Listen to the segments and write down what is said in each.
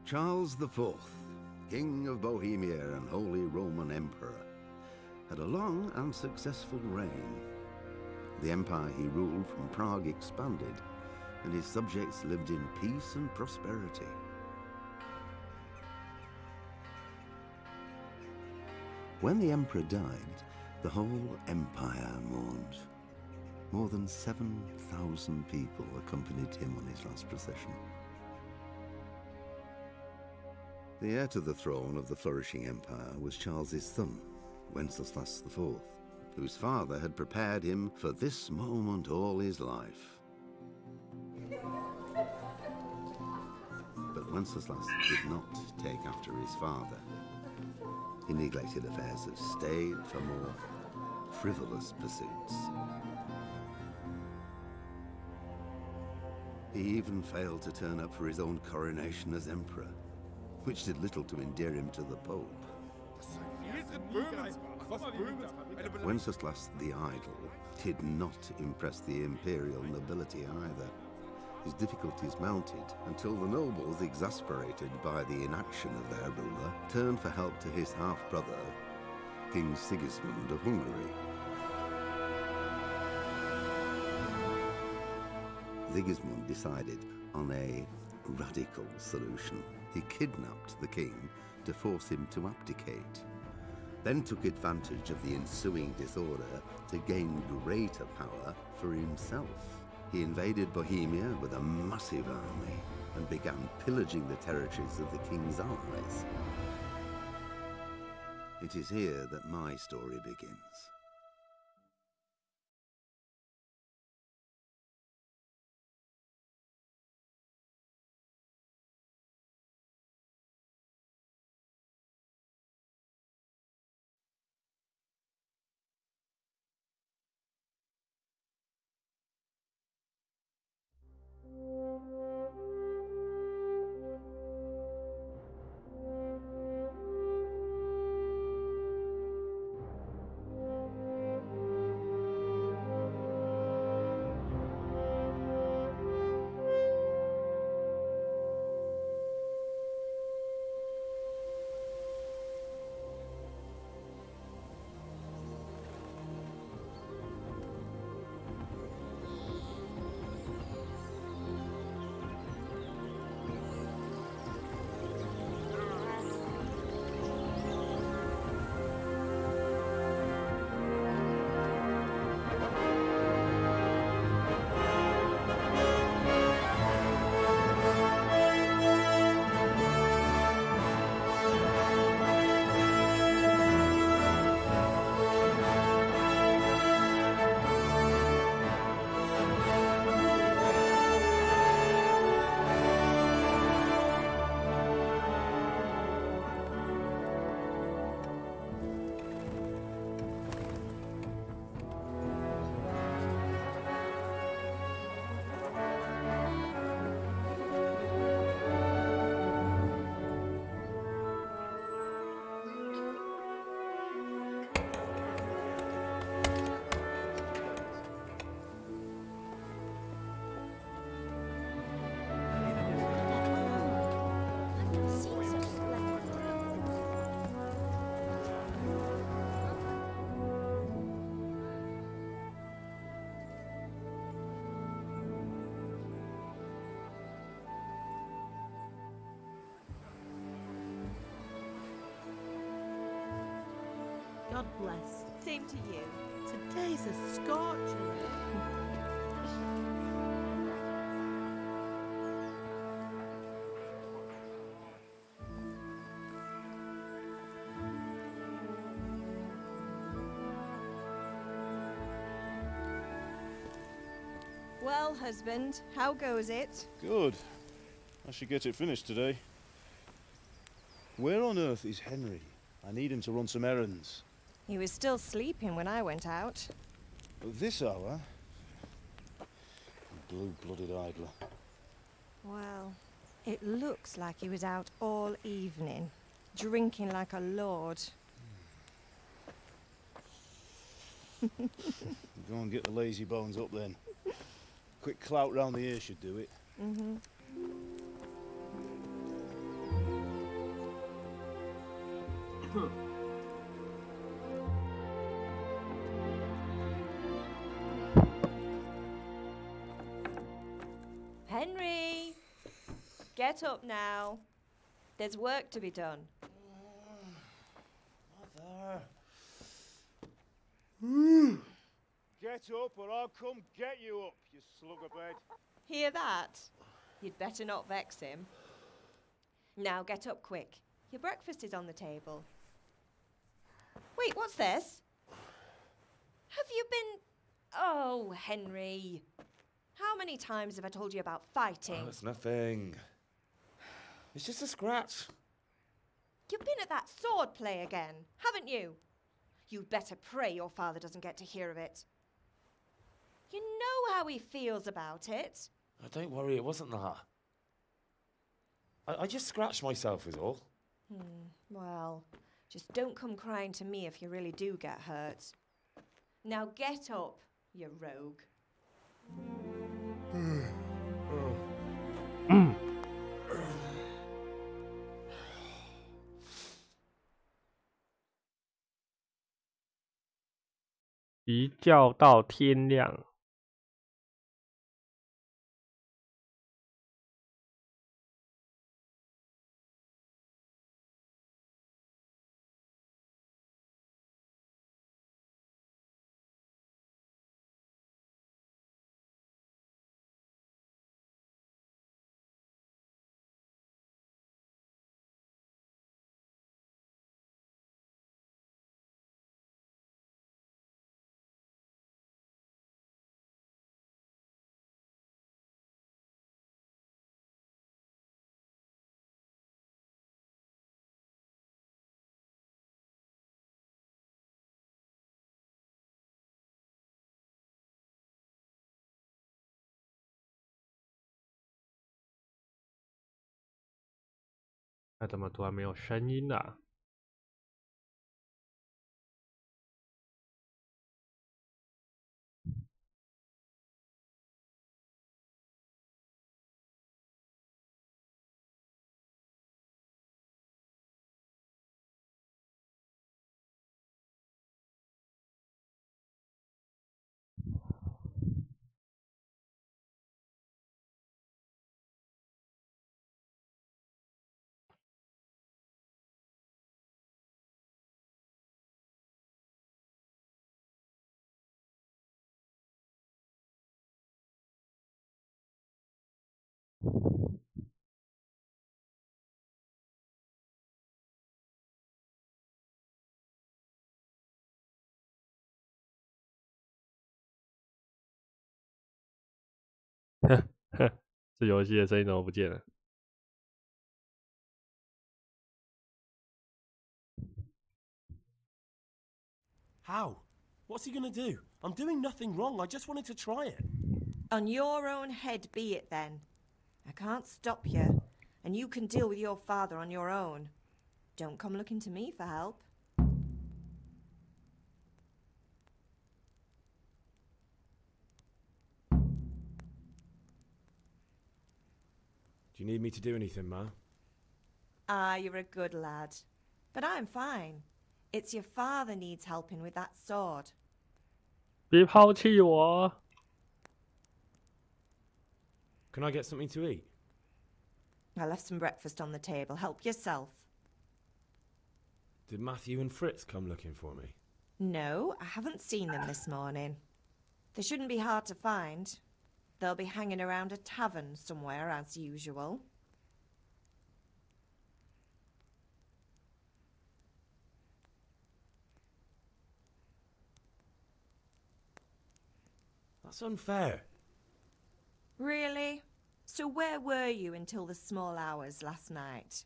Charles IV, King of Bohemia and Holy Roman Emperor, had a long and successful reign. The empire he ruled from Prague expanded, and his subjects lived in peace and prosperity. When the emperor died, the whole empire mourned. More than 7,000 people accompanied him on his last procession. The heir to the throne of the flourishing empire was Charles's son, Wenceslas IV, whose father had prepared him for this moment all his life. But Wenceslas did not take after his father. He neglected affairs of state for more frivolous pursuits. He even failed to turn up for his own coronation as emperor, which did little to endear him to the Pope. Wenceslas the Idle did not impress the imperial nobility either. His difficulties mounted until the nobles, exasperated by the inaction of their ruler, turned for help to his half-brother, King Sigismund of Hungary. Sigismund decided on a radical solution. He kidnapped the king to force him to abdicate, then took advantage of the ensuing disorder to gain greater power for himself. He invaded Bohemia with a massive army and began pillaging the territories of the king's allies. It is here that my story begins. God bless. Same to you. Today's a scorcher. Well, husband, how goes it? Good. I should get it finished today. Where on earth is Henry? I need him to run some errands. He was still sleeping when I went out. At this hour? Blue-blooded idler. Well, it looks like he was out all evening, drinking like a lord. Go and get the lazy bones up then. Quick clout round the ear should do it. Mm-hmm. Henry! Get up now. There's work to be done. Mother. Get up or I'll come get you up, you slugabed. Hear that? You'd better not vex him. Now get up quick. Your breakfast is on the table. Wait, what's this? Have you been... Oh, Henry. How many times have I told you about fighting? Oh, it's nothing. It's just a scratch. You've been at that sword play again, haven't you? You'd better pray your father doesn't get to hear of it. You know how he feels about it. Oh, don't worry, it wasn't that. I just scratched myself is all. Well, just don't come crying to me if you really do get hurt. Now get up, you rogue. 一觉到天亮。那怎么突然没有声音了？这游戏的声音怎么不见了？ How? What's he gonna do? I'm doing nothing wrong. I just wanted to try it. On your own head be it then. I can't stop you, and you can deal with your father on your own. Don't come looking to me for help. Do you need me to do anything, Ma? Ah, you're a good lad. But I'm fine. It's your father needs helping with that sword. 别抛弃我！ Can I get something to eat? I left some breakfast on the table. Help yourself. Did Matthew and Fritz come looking for me? No, I haven't seen them this morning. They shouldn't be hard to find. They'll be hanging around a tavern somewhere as usual. That's unfair. Really? So where were you until the small hours last night?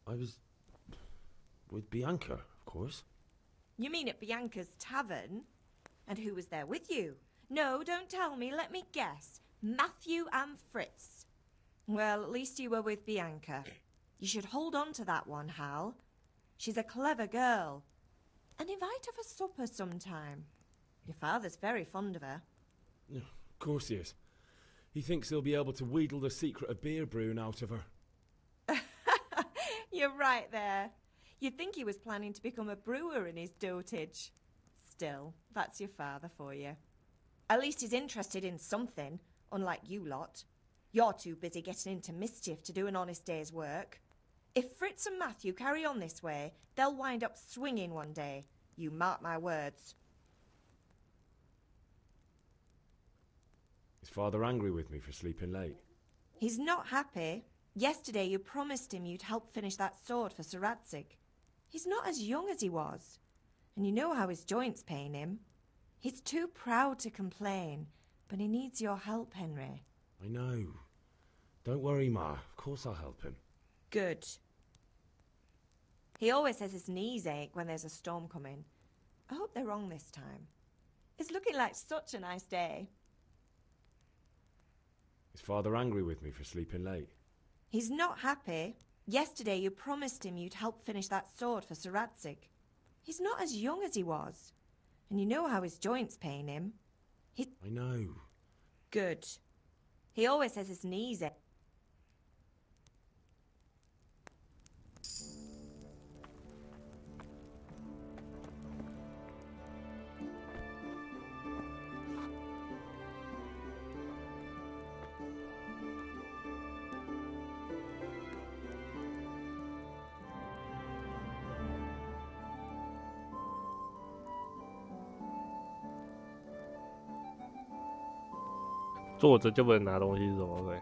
I was with Bianca, of course. You mean at Bianca's tavern? And who was there with you? No, don't tell me. Let me guess. Matthew and Fritz. Well, at least you were with Bianca. You should hold on to that one, Hal. She's a clever girl. And invite her for supper sometime. Your father's very fond of her. Of course he is. He thinks he'll be able to wheedle the secret of beer brewing out of her. You're right there. You'd think he was planning to become a brewer in his dotage. Still, that's your father for you. At least he's interested in something, unlike you lot. You're too busy getting into mischief to do an honest day's work. If Fritz and Matthew carry on this way, they'll wind up swinging one day. You mark my words. Is Father angry with me for sleeping late? He's not happy. Yesterday you promised him you'd help finish that sword for Sir Radzig. He's not as young as he was. And you know how his joints pain him. He's too proud to complain, but he needs your help, Henry. I know. Don't worry, Ma. Of course I'll help him. Good. He always says his knees ache when there's a storm coming. I hope they're wrong this time. It's looking like such a nice day. Is Father angry with me for sleeping late? He's not happy. Yesterday you promised him you'd help finish that sword for Sir Radzig. He's not as young as he was. And you know how his joints pain him. I know. Good. He always says his knees ache.坐着就不能拿东西是什么鬼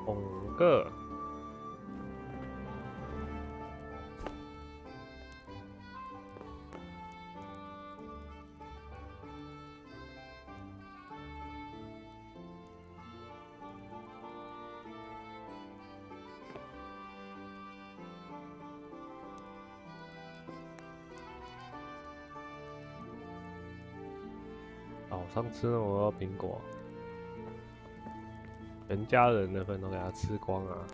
？5个。早上吃那么多苹果，全家人的份都给他吃光啊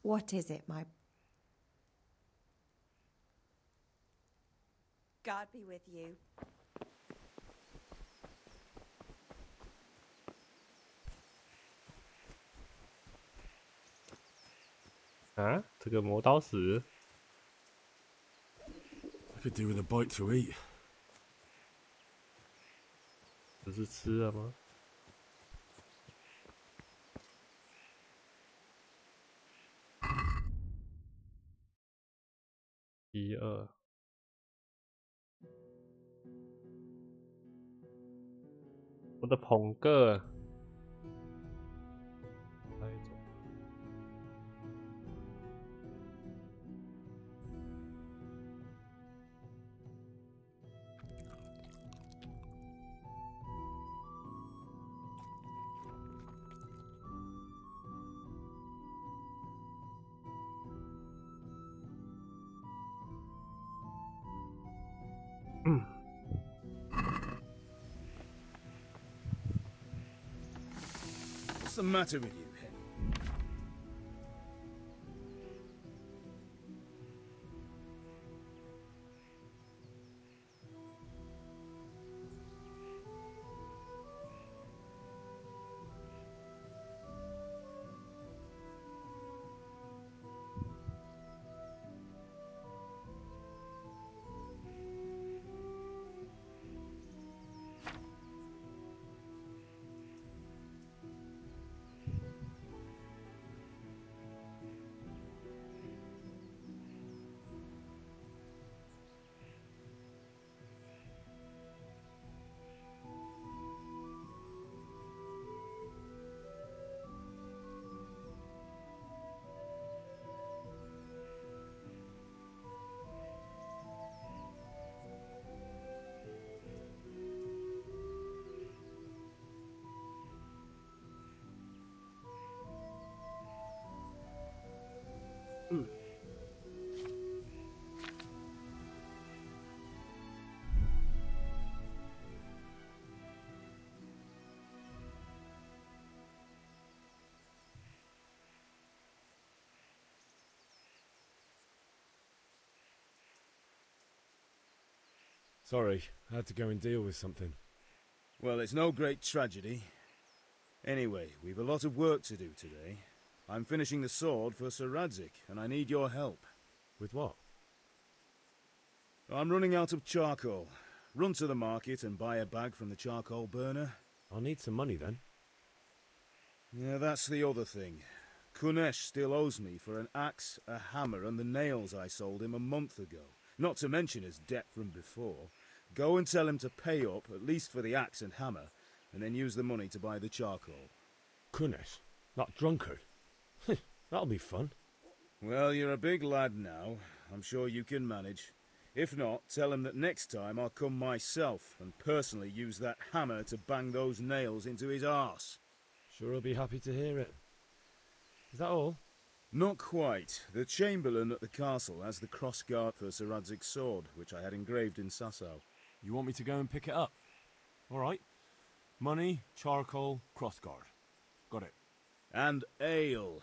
！What is it, my... God be with you.啊，这个磨刀石， I could do with a bite to eat. 不是吃了吗？1、2，我的捧个。What's the matter with you? Sorry, I had to go and deal with something. Well, it's no great tragedy. Anyway, we've a lot of work to do today. I'm finishing the sword for Sir Radzig, and I need your help. With what? I'm running out of charcoal. Run to the market and buy a bag from the charcoal burner. I'll need some money then. Yeah, that's the other thing. Kunesh still owes me for an axe, a hammer, and the nails I sold him a month ago. Not to mention his debt from before. Go and tell him to pay up, at least for the axe and hammer, and then use the money to buy the charcoal. Kunesh? That drunkard? That'll be fun. Well, you're a big lad now. I'm sure you can manage. If not, tell him that next time I'll come myself and personally use that hammer to bang those nails into his arse. Sure he'll be happy to hear it. Is that all? Not quite. The Chamberlain at the castle has the cross-guard for Sir Radzig's sword, which I had engraved in Sasau. You want me to go and pick it up? All right. Money, charcoal, crossguard. Got it. And ale.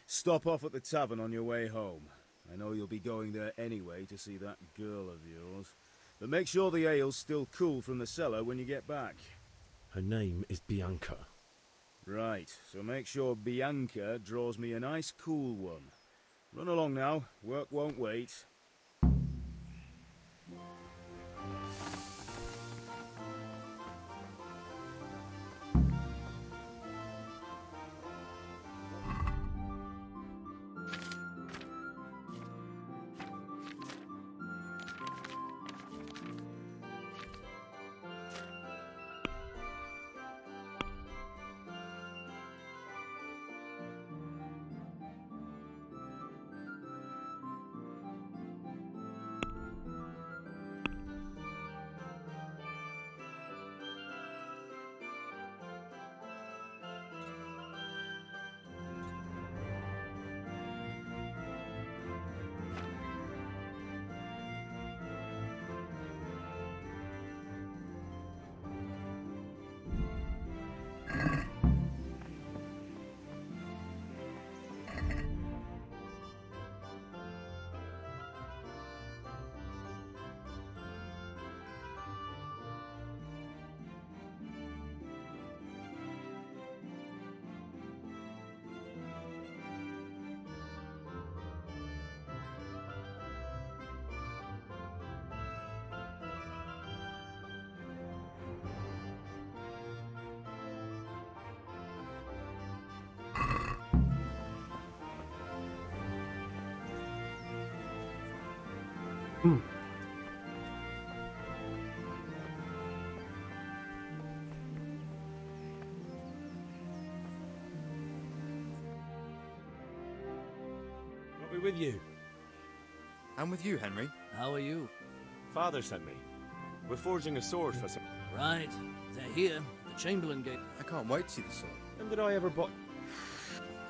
Stop off at the tavern on your way home. I know you'll be going there anyway to see that girl of yours. But make sure the ale's still cool from the cellar when you get back. Her name is Bianca. Right, so make sure Bianca draws me a nice cool one. Run along now, work won't wait. I'll be with you. I'm with you, Henry. How are you? Father sent me. We're forging a sword for some... Right. They're here. The Chamberlain gate. I can't wait to see the sword. When did I ever buy...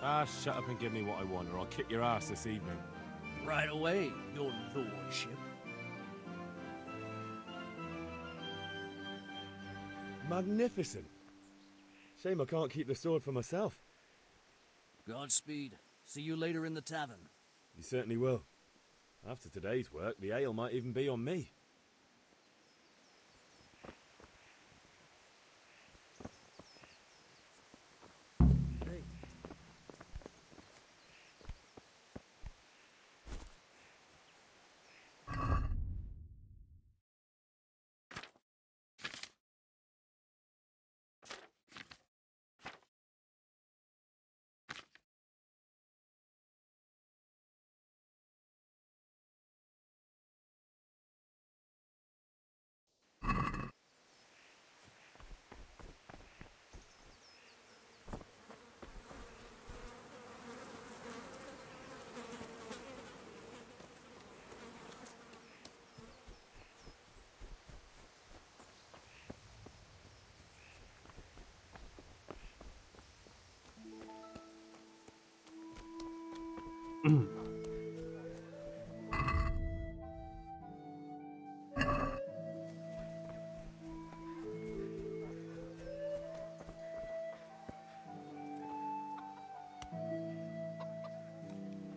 Ah, shut up and give me what I want, or I'll kick your ass this evening. Right away, your lordship. Magnificent. Shame I can't keep the sword for myself. Godspeed. See you later in the tavern. You certainly will. After today's work, the ale might even be on me.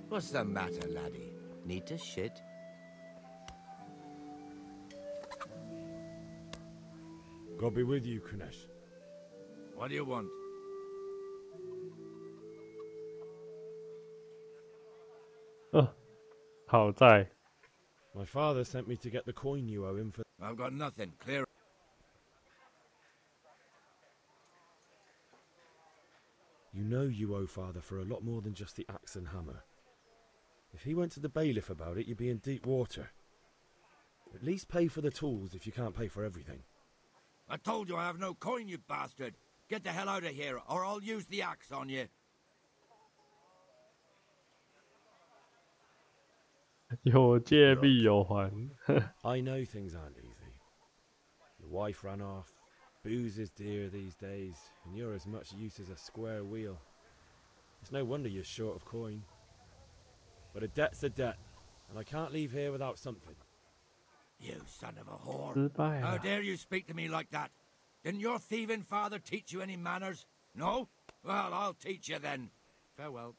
What's the matter, laddie? Need to shit? God be with you, Kunesh. What do you want? Hao在. My father sent me to get the coin you owe him for... I've got nothing. Clear. You know you owe father for a lot more than just the axe and hammer. If he went to the bailiff about it, you'd be in deep water. At least pay for the tools if you can't pay for everything. I told you I have no coin, you bastard. Get the hell out of here, or I'll use the axe on you. 有借必有还。 I know things aren't easy. Your wife ran off. Booze is dear these days, and you're as much use as a square wheel. It's no wonder you're short of coin. But a debt's a debt, and I can't leave here without something. You son of a whore. 失败 How 了。 dare you speak to me like that? Didn't your thieving father teach you any manners? No? Well, I'll teach you then. Farewell.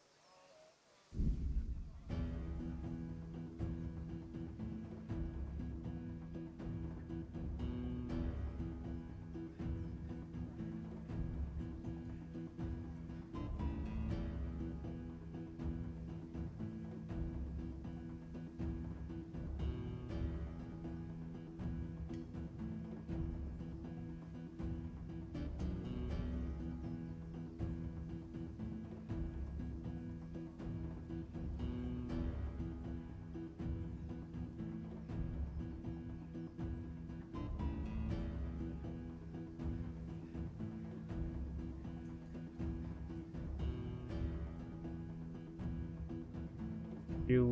丢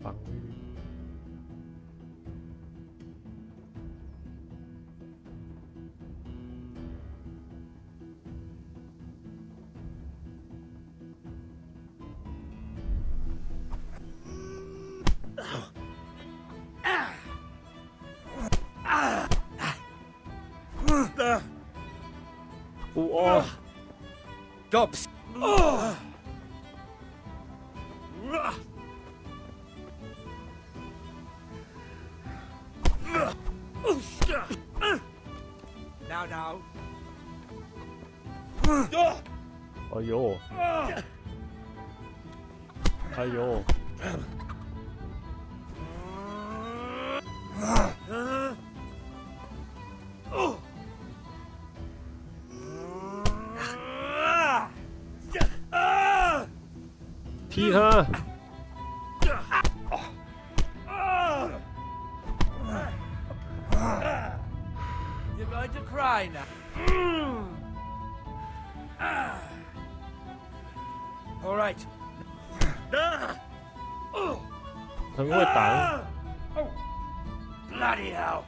防御。 Oh. Dobbs. Now. 哎呦！哎呦！ 踢他！ You're going to cry now. All right. 很会挡。 Bloody hell.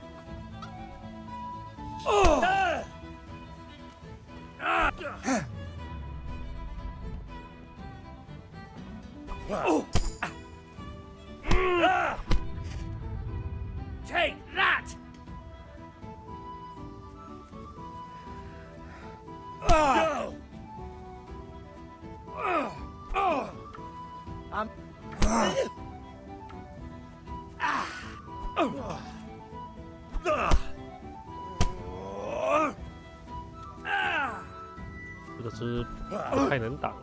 Take that! 这个是不太能挡。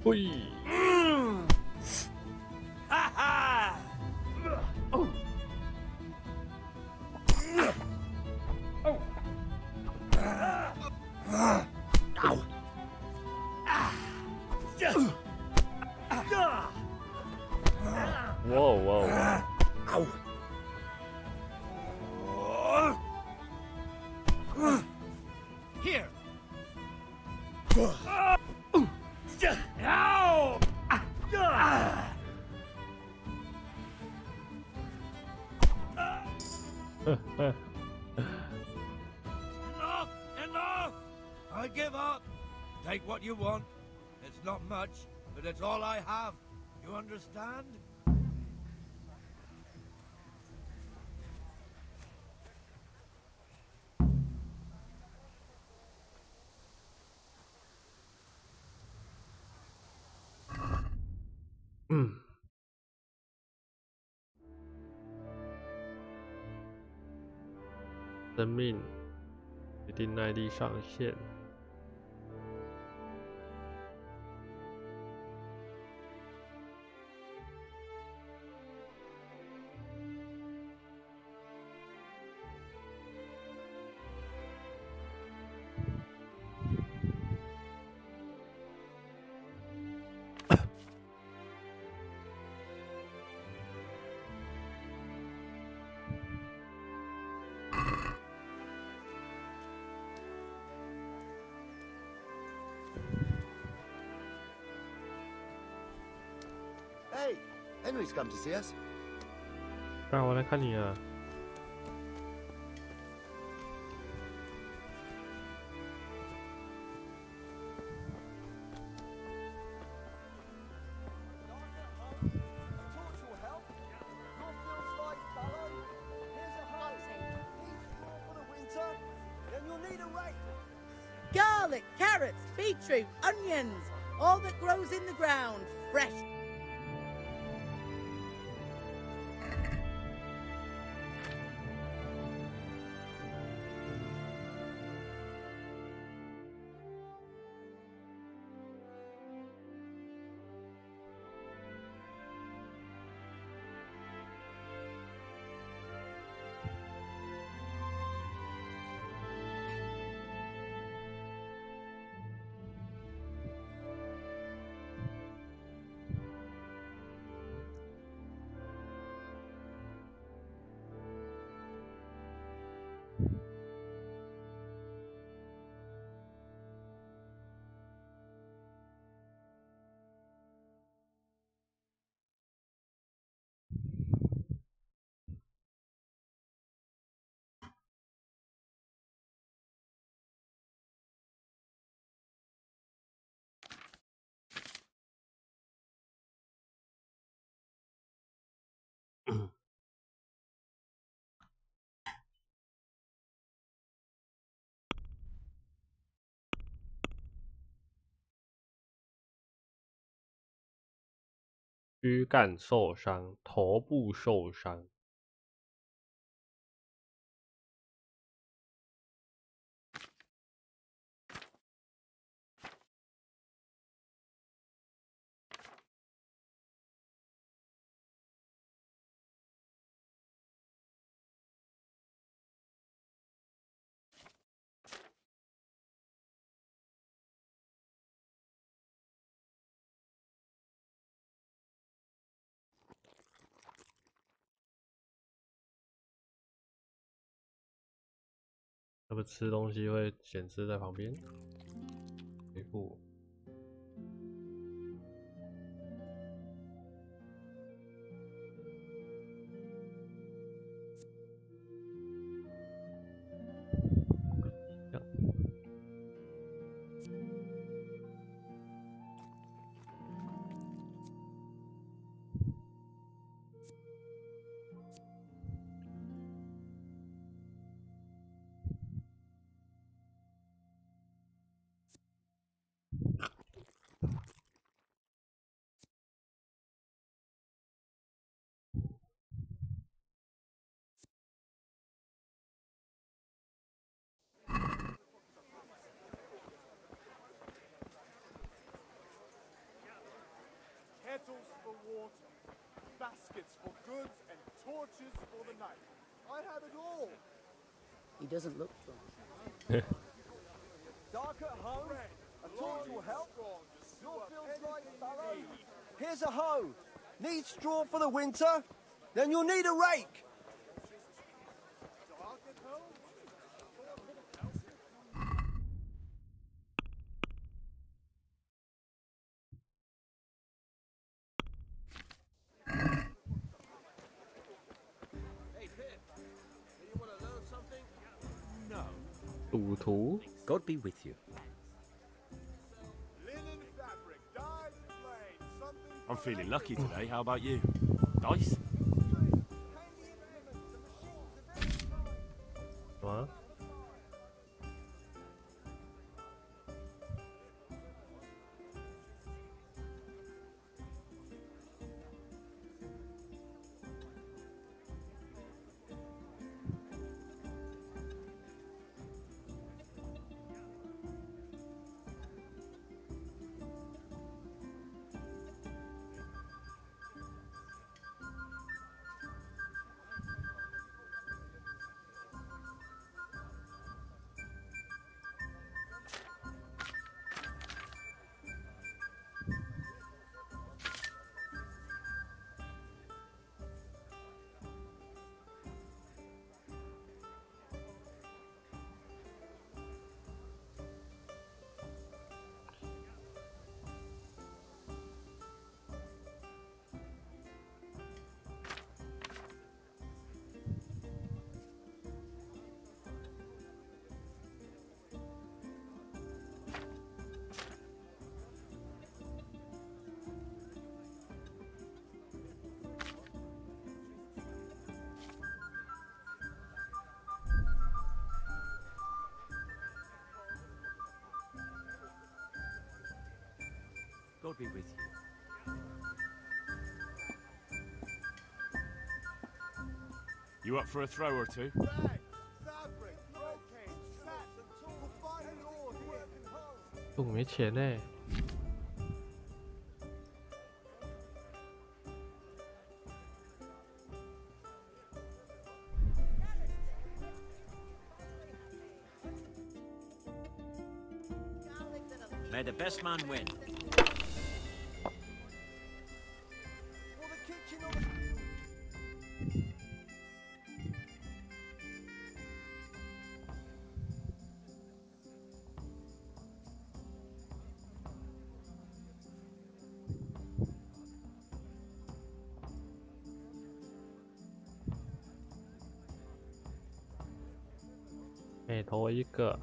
嘿。Whoa, whoa. Here. Enough! I give up. Take what you want. It's not much, but it's all I have. You understand? Hmm. 生命一定耐力上限。Hey, Henry's come to see us. 我来看你啊。Garlic, carrots, beetroot, onions, all that grows in the ground, fresh.躯干受伤，头部受伤。是不是吃东西会显示在旁边？回复。barrels for water, baskets for goods, and torches for the night. I have it all. He doesn't look drunk. Dark at home? A torch will help. Your field's right, fallow. Here's a hoe. Need straw for the winter? Then you'll need a rake. Dark at home? Hey, Pip. You want to learn something? No. 赌徒 God be with you. Linen fabric, dyed plain, something. I'm feeling lucky today. How about you? Dice? 什么？God be with you. You up for a throw or two? Rags, fabric, brocade, sats, and tools. Find it all here in home. 我没钱呢。 May the best man win. Or the kitchen or the...每投一个，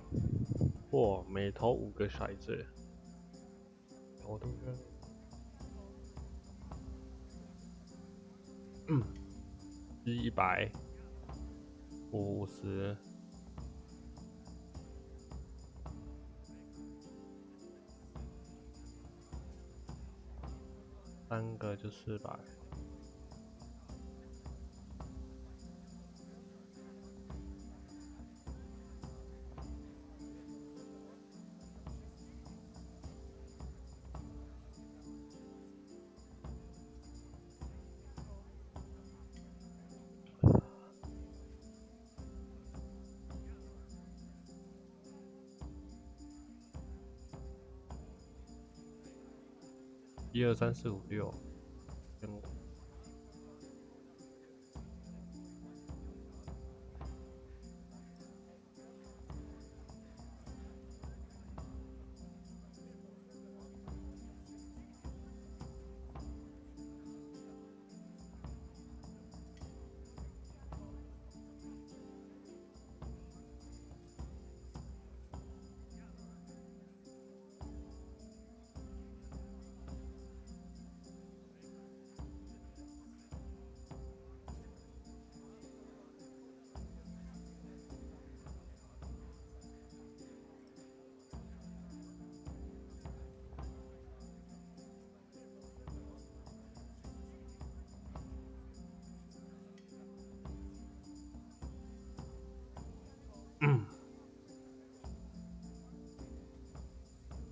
或每投5个骰子。我都觉得，100、50。3个就400。 1、2、3、4、5、6，跟我。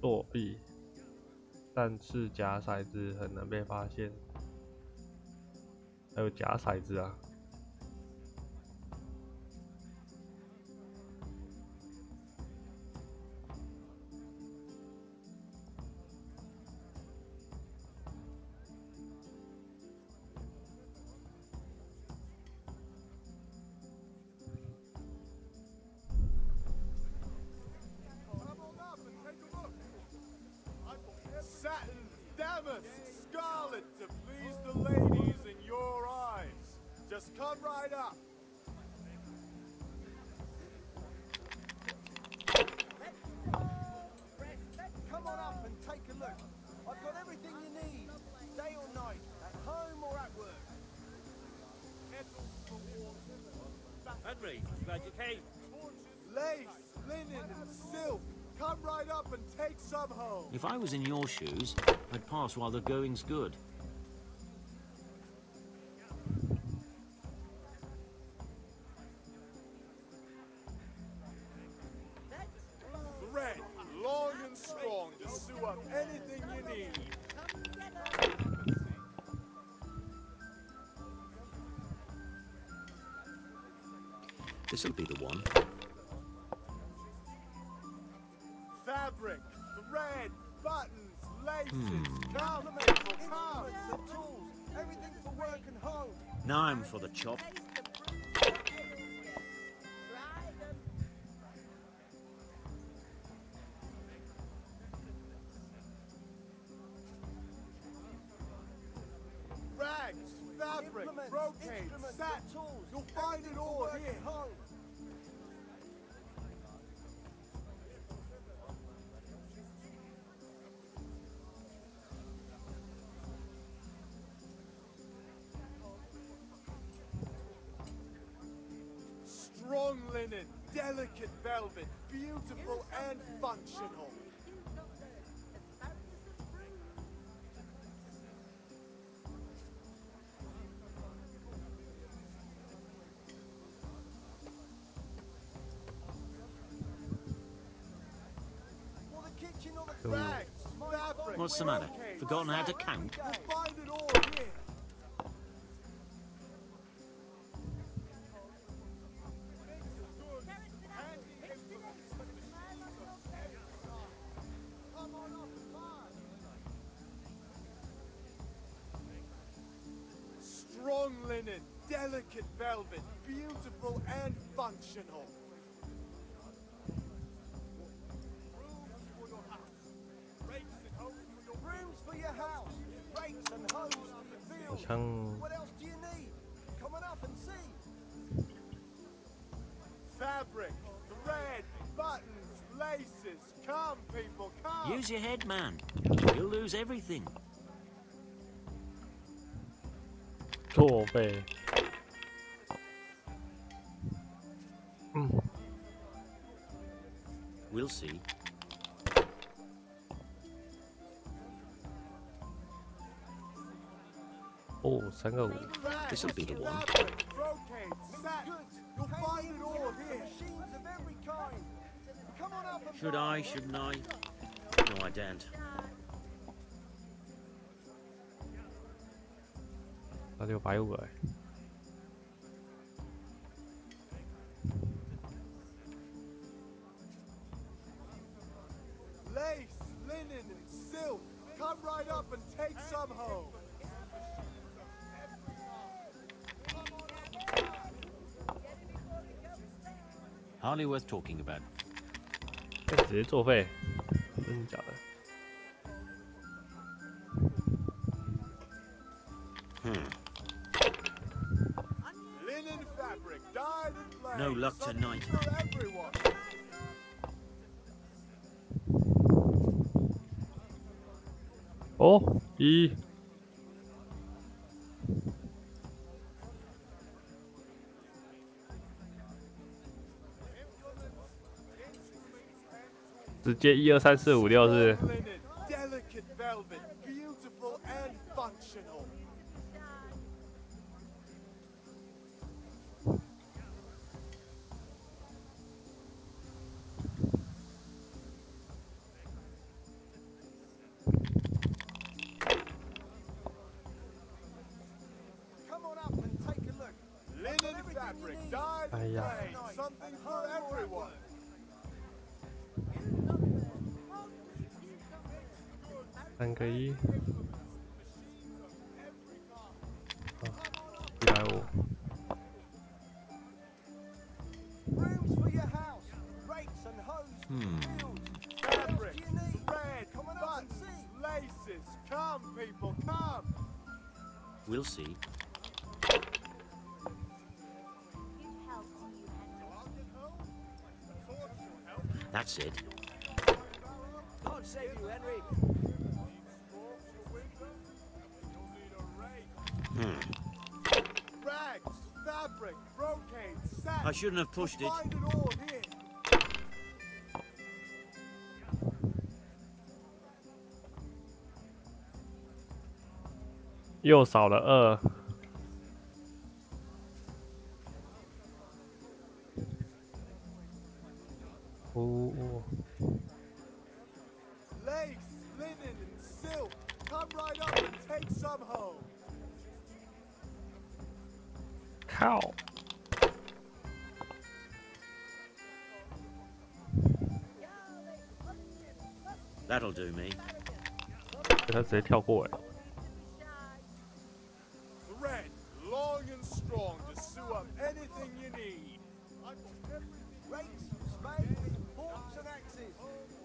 作弊。但是假骰子很难被发现。还有假骰子啊。Satin, damask, scarlet to please the ladies in your eyes. Just come right up. Come on up and take a look. I've got everything you need, day or night, at home or at work. Henry, glad you came. Lace, linen, and silk. Come right up and take some home. If I was in your shoes, I'd pass while the going's good. Thread, long and strong to sew up anything you need. This'll be the one. Fabric, thread, buttons, laces, Ornaments, instruments and tools. Everything for work and home. Now I'm for the chop. rags, fabric, brocade, satin. You'll find it all here. Strong linen, delicate velvet, beautiful and functional. Rags, fabric, What's the matter? brocade, Forgotten how to satin. count? You'll find it all here. Strong linen, delicate velvet, beautiful and functional. Rooms for your house, rakes and hoes for your field. 好像 What else do you need? Come on up and see. Fabric, thread, buttons, laces. Come, people, come. Use your head, man. You'll lose everything. 作废。We'll see. Oh, 3个5。 This'll be the one. Fabric, brocade, satin. You'll find it all here. Machines of every kind. Come on up and Should buy. I? Shouldn't I? No, I daren't. 那650哎。 Lace, linen, and silk. Come right up and take some home. Hardly worth talking about. 直接作废，真的假的？ Linen fabric, dyed and blazed. No luck Something tonight. for everyone. 哦，1。直接1、2、3、4、5、6是。 Linen, delicate velvet, beautiful and functional. . fabric dyed and made, something for everyone. 3个1，150。Rooms for your house, rakes and hoes for the fields. Fabric, thread, buttons, laces. Come, people, come. We'll see. That's it. God save you, Henry. Rags, fabric, brocade, satin. I shouldn't have pushed it. Find it all here. 又少了2。Lace, linen, and silk. Come right up and take some home. 靠！ That'll do me. 他直接跳过来。 Thread, long and strong to sew up anything you need. Rakes, spades, forks and axes.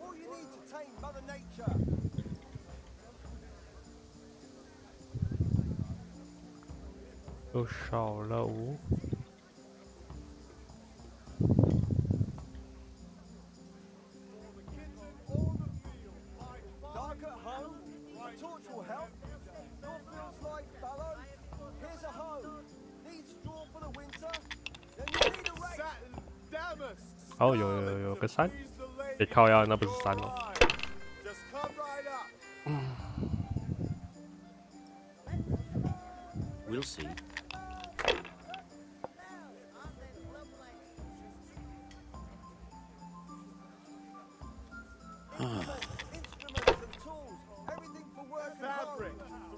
All you need to tame Mother Nature. 又少了5。 Dark at home, a torch will help. Your fields like fallow. Here's a hoe. Need straw for the winter. Then you need a rake. Satin, damask. 哦，有个3，别靠腰，那不是3哦。 Just come right up. We'll see. Instruments and tools. Everything for work and fabric,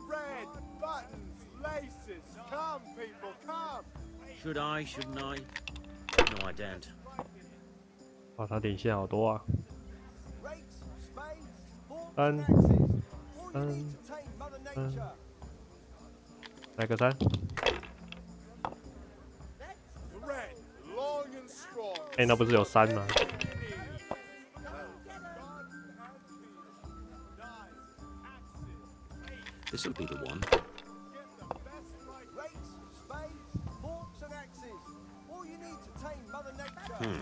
thread, buttons, laces. Come, people, come. Should I? Shouldn't I? No, I daren't. 哇，他领线好多啊！ Rakes, spades, forks 3 and axes. All you need to tame Mother Nature. 来个3。 Thread, long and strong. 哎，那不是有3吗？ This'll be the one. Rakes, spades, forks and axes. All you need to tame Mother Nature.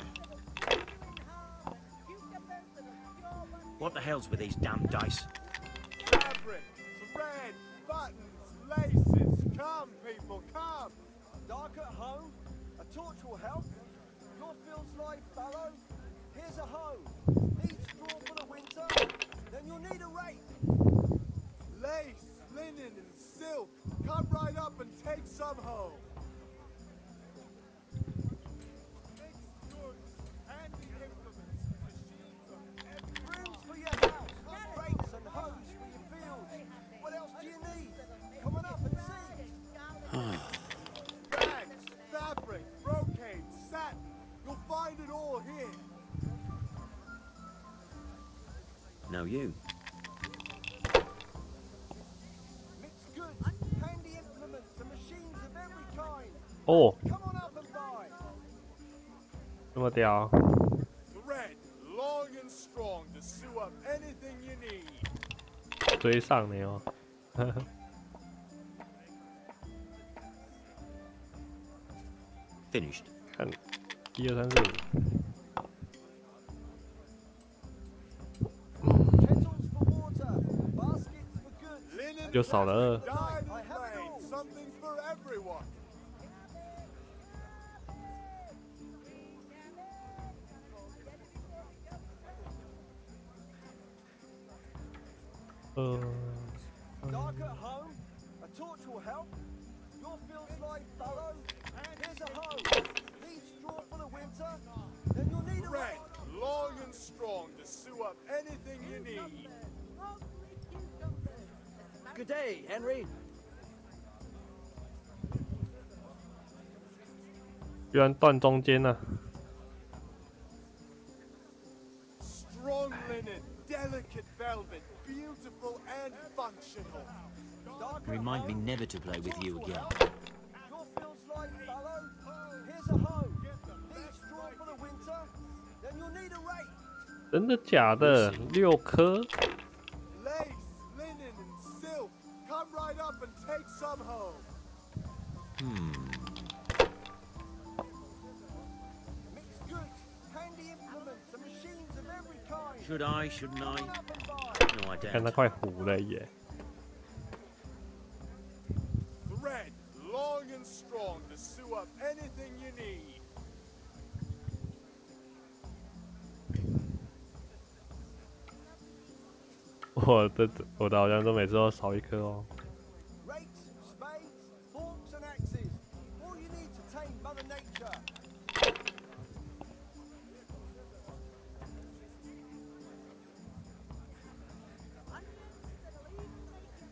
What the hell's with these damn dice? Fabric, thread, buttons, laces. Come, people, come. Dark at home, a torch will help. Your fields lie fallow. Here's a hoe. Need straw for the winter. Then you'll need a rake. Lace, linen, and silk. Come right up and take some home. Mixed goods, handy implements, machines, brooms for your house, rakes and hoes for your fields. What else do you need? Come on up and see. Rags, fabric, brocade, satin. You'll find it all here. Now you. Mixed goods, handy implements, and machines of every kind. 哦， Come on up and buy. 这么屌！ Thread, long and strong to sew up anything you need. 追上你哦！ Finished. 看，1、2、3、4、5。 Kettles for water, baskets for goods. Linen 又少了2。 dyed and made, something for everyone. 'Dark at home, a torch will help. Your fields lie fallow. Here's a hoe. Need straw for the winter. Then you'll need a rake. Long and strong to sew up anything you need. Good day, Henry. 居然断中间了。Strong linen, delicate velvet, beautiful and functional. Remind me never to play with you again. Your feels like fellow. Here's a hoe. Need straw for the winter? Then you'll need a rake. 真的假的？6颗？ Lace, linen, and silk. Come right up and take some home. Mixed goods, handy implements, and machines of every kind. Should I? Shouldn't I? No, I 看 don't. 它快糊了耶！ Thread, long and strong to sew up anything you need. 我的好像都每次都少1颗哦。 Rakes, spades, forks, and axes. All you need to tame Mother Nature.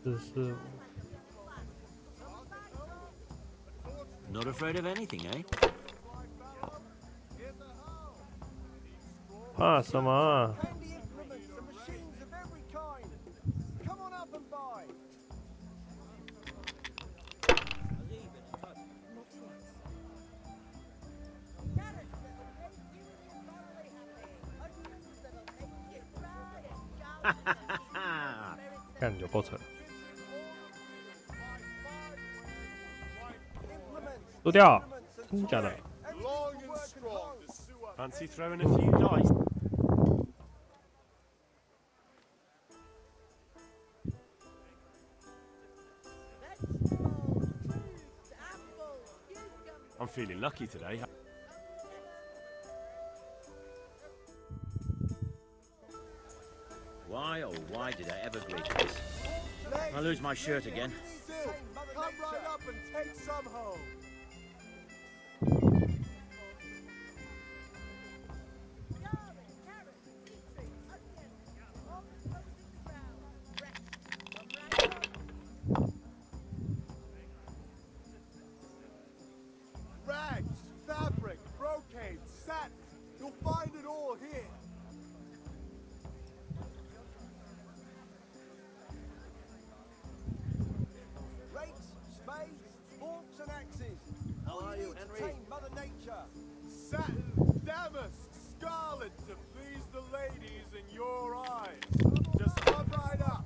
45。 Not afraid of anything, eh? 怕什么啊？ Handy implements and machines of every kind. Come on up and buy. Ha ha ha! 干有够扯！丢掉，真的假的？ Long and strong to sew up. Fancy throwing a few dice? I'm feeling lucky today. Why, oh why did I ever agree to this? I lose my shirt again. Silk, come right up and take some home. Rags, fabric, brocade, satin. You'll find it all here. Rakes, spades, forks, and axes. How are you, Henry? Tame Mother Nature. Satin, damask, scarlet to please the ladies in your eyes. Just come right up.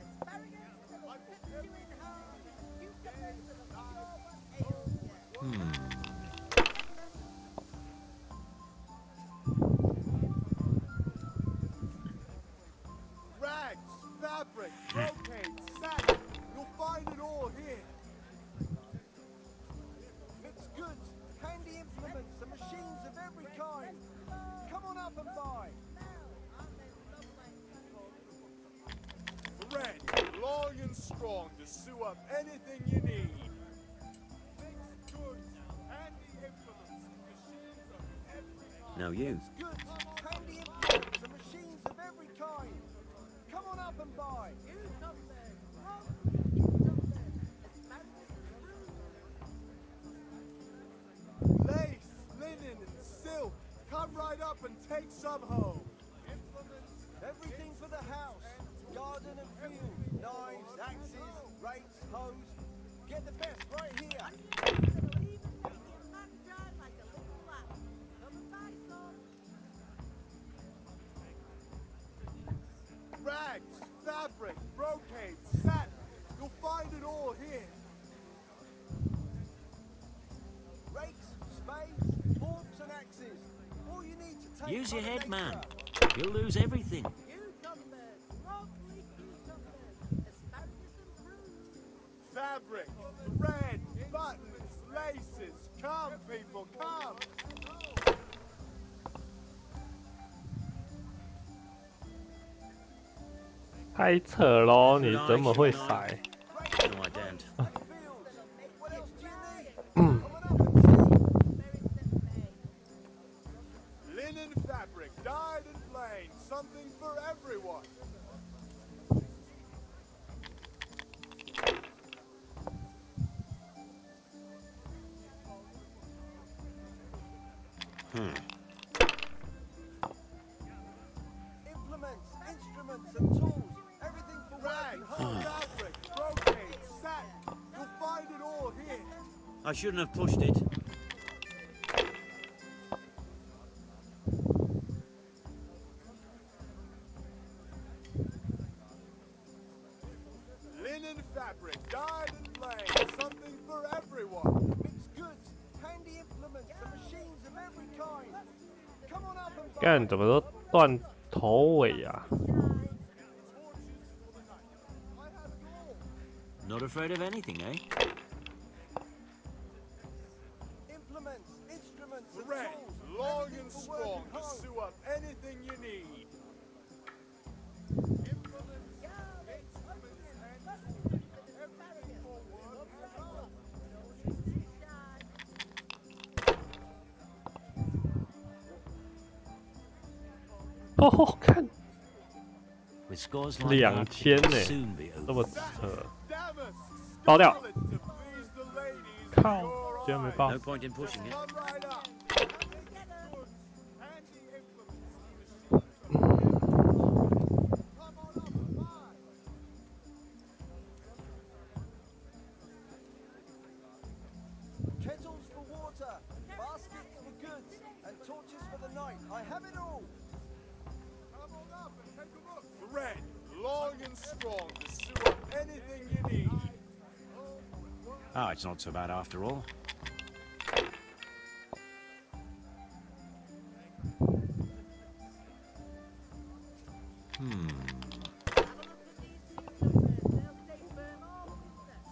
Rags, fabric, brocade, satin. You'll find it all here. Mixed goods, handy implements, and machines of every kind. Come on up and buy. Thread, long and strong to sew up anything you need. Mixed goods, handy implements, machines of every kind. Now you. Goods, handy implements, and machines of every kind. Come on up and buy. Lace, linen, and silk. Come right up and take some home. Implements, everything for the house. Garden and field. Knives, axes, rakes, hoes. Get the best right here. Rags, fabric, brocade, satin. You'll find it all here. Rakes, spades, forks, and axes. All you need to take. Use your Mother head, man. Nature. You'll lose everything. Fabric, thread, buttons, laces. Come, people, come. 太扯喽！你怎么会甩？ No, I don't. What else do you need? Come on up and see. Linen fabric, dyed and plain. Something for everyone. Implements, instruments, and tools. Everything for working hard. Fabric, brocade, satin. You'll find it all here. I shouldn't have pushed it. Linen fabric, dyed and plain. Something for everyone. Mixed goods, handy implements, and machines of every kind. Come on up and buy. 干怎么都断头尾啊？ Not afraid of anything, eh? Implements, instruments, and Thread, tools. long Everything and for strong working to hard. sew up anything you need. Oh, 看 With scores like that, 2000 it'll 呢， soon be 这 over. 么扯，爆掉！靠，居然没爆 No。point in pushing it. Kettles for water, baskets for goods, and torches for the night. I have it all. Come on up and take a look. Thread, long and strong to sew up anything you need. Oh, it's not so bad after all.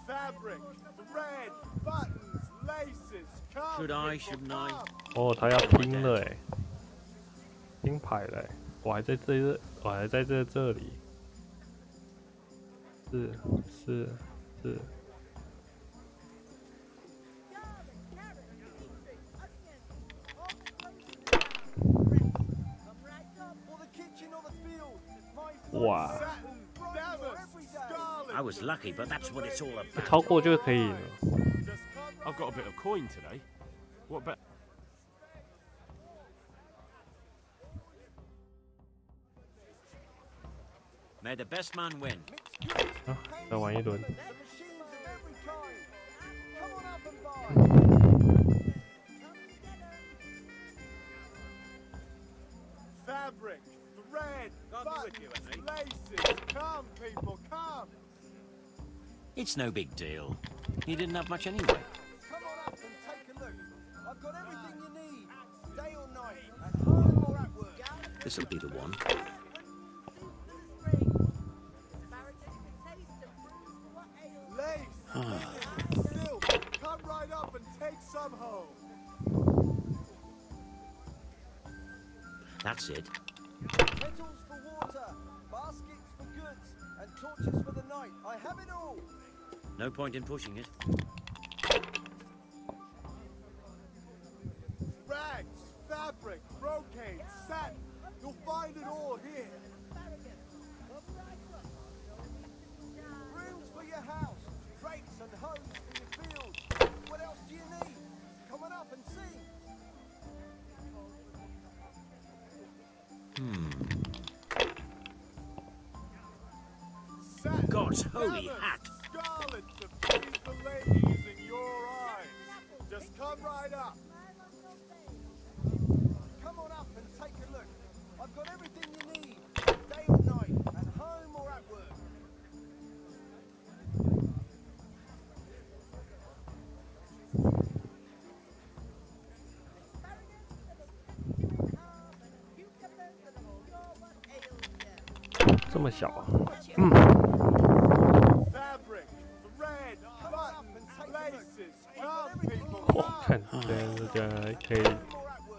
Fabric, thread, buttons, laces. Come, Should I, people, shouldn't I? come. 哦，他要拼了哎，拼牌了哎，我还在这里，是。 For the kitchen or the field. My Wow. satin, bronze, every day. I was lucky, but that's what it's all about. 超过就可以了。 I've got a bit of coin today. What bet? May the best man win. 啊，再玩一轮。 The machines of every kind. Come on up and buy. Fabric, thread, God be with you, buttons, Henry. laces. Come, people, come. It's no big deal. He didn't have much anyway. Come on up and take a look. I've got everything you need. Day or night, at home or at work. This'll be the one. Lace, linen, silk. Come right up and take some home. That's it. Kettles for water, baskets for goods, and torches for the night. I have it all. No point in pushing it. Rags, fabric, brocade, satin. You'll find it all here. Rooms for your house, drapes and hoes for your fields. What else do you need? Come on up and see. Satin, God's holy damask, hat. scarlet to please the ladies in your eyes. Just come right up. Come on up and take a look. I've got everything you need. Day or night, at home or at work. Fabric, thread, buttons, laces. Come, people, 哇，看这样可以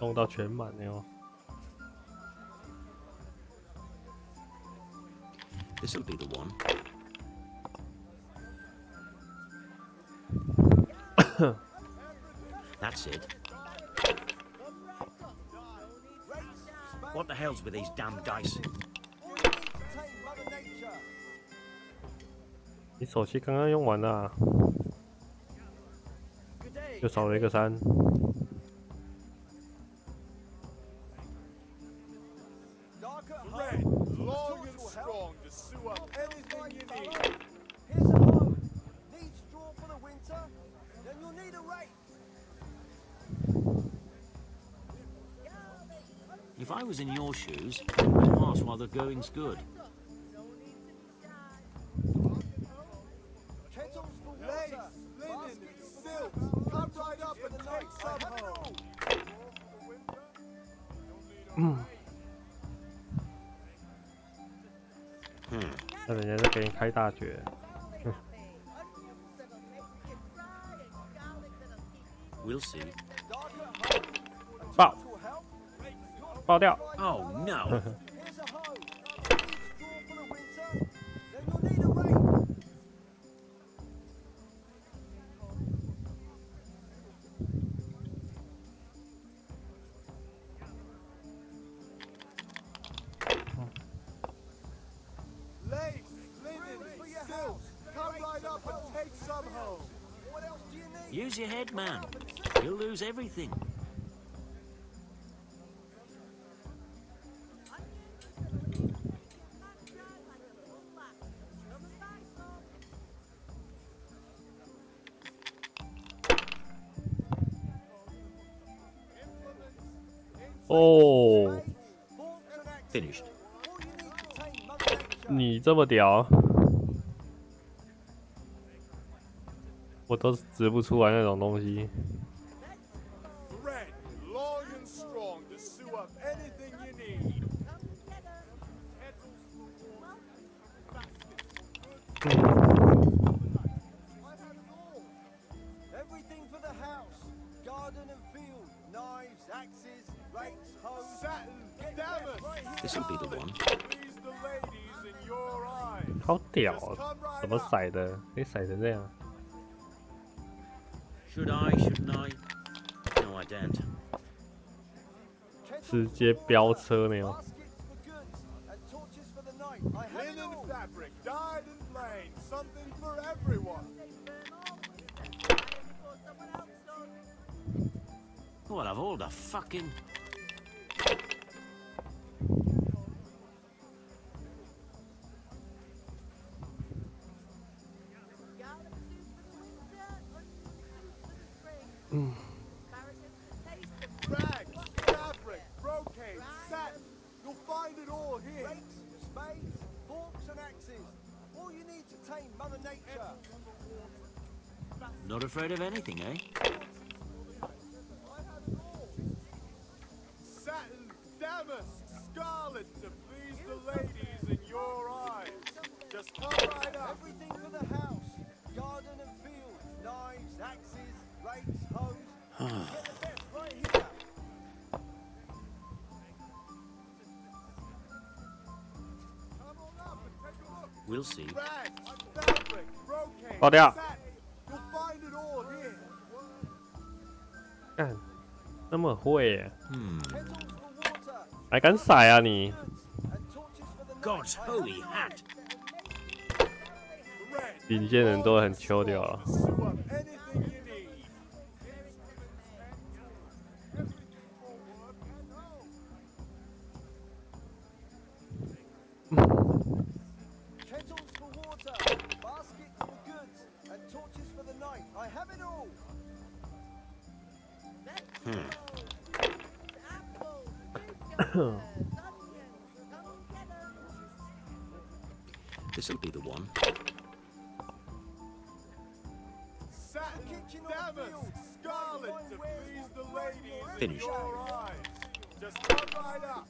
弄到全满了哦。 This'll be the one. That's it. What the hell's with these damn dice? 你手气刚刚用完了、啊，又少了一个3。Dark at Red, home. long The and torch will strong help. to sew up anything you need. Here's a hoe. Need straw for the winter? Then you'll need a rake. If I was in your shoes, I'd pass while the going's good. Kettles for Lace, water. linen, Baskets for silk. goods. Come right up and take some I have it home. all. 那人家就给你开大绝。We'll see. 爆！爆掉！ Oh no! Here's a hoe. Need straw for the winter? Then you'll need a rake. Lace, linen, silk. Come right up and take some home. What else do you need? Use your head, man. You'll lose everything. Oh. Finished. 你这么屌，我都指不出来那种东西。 Red, long and strong to sew up anything you need. Everything for the house. Garden and field. Knives, axes, rakes, hoes. Satin, damask. This'll be the one. Please the ladies in your eyes. 好屌哦，怎么甩的？可以甩成这样？ Should I? Shouldn't I? No, I don't. 直接飙车那种。 Linen fabric, dyed and plain, something for everyone. Well, of all the fucking... Rags, fabric, brocade, satin. You'll find it all here. Rakes, spades, forks and axes. All you need to tame Mother Nature. Not afraid of anything, eh? Satin, damask, scarlet to please the ladies in your eyes. Just come right up. Everything for the house. Garden and field. Knives, axes, rakes, hoes. Get the best right here. We'll see. Rags, fabric, brocade, 爆掉！ satin. You'll find it all here. 干，那么会耶？ Kettles for water. 还敢甩啊你？ And torches for the God's holy hat! 顶尖人都很秋掉了。 Sew up anything you need. Kettles for water. Baskets for goods. And torches for the night. I have it all. This'll be the one. Satin, damask, scarlet to please the ladies in Finished. your eyes. Just come right up.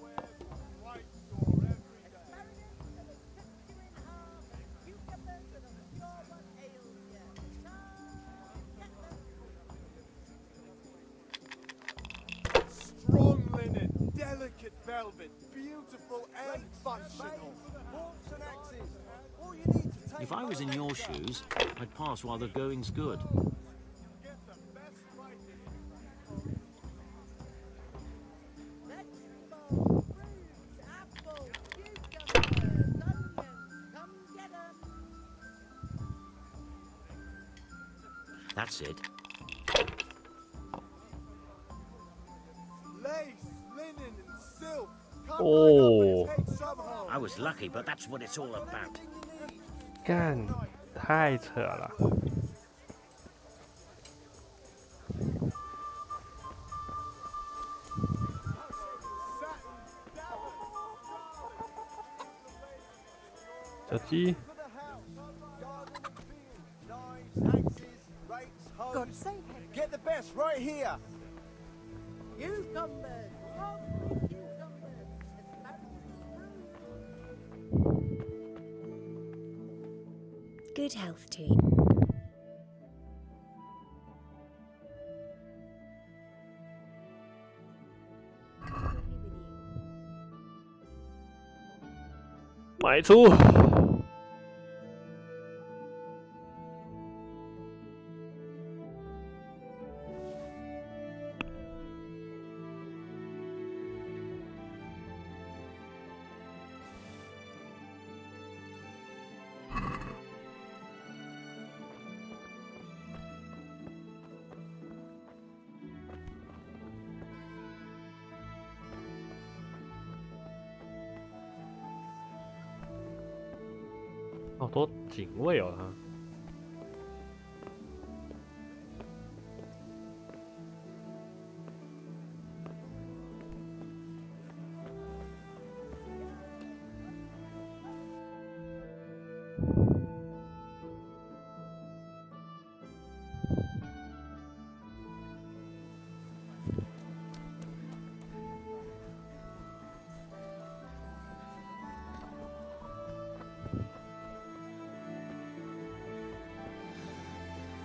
Strong linen, delicate velvet, beautiful and functional. Forks and axes. All you need to tame If I was in Mother your Nature. shoes, I'd pass while the going's good. That's it. Lace, linen, and silk. Come 哦， I was lucky, but that's what it's all about. 干，太扯了。小鸡。 God's sake. Get the best right here. Cucumbers! Good health to you. Lovely with you. 买出。好多警卫哦，他。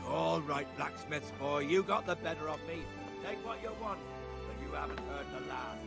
All right, blacksmith's boy, you got the better of me. Take what you want, but you haven't heard the last.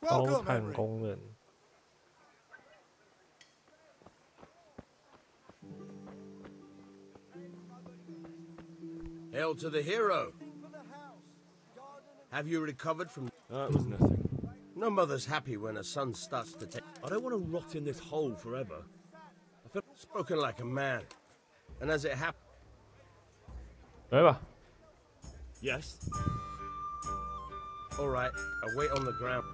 高碳工人。 Hail to the hero. Have you recovered from... That was nothing. No mother's happy when her son starts to take... I don't want to rot in this hole forever. I feel spoken like a man. And as it happened... 来吧。 Yes. All right, I'll wait on the ground.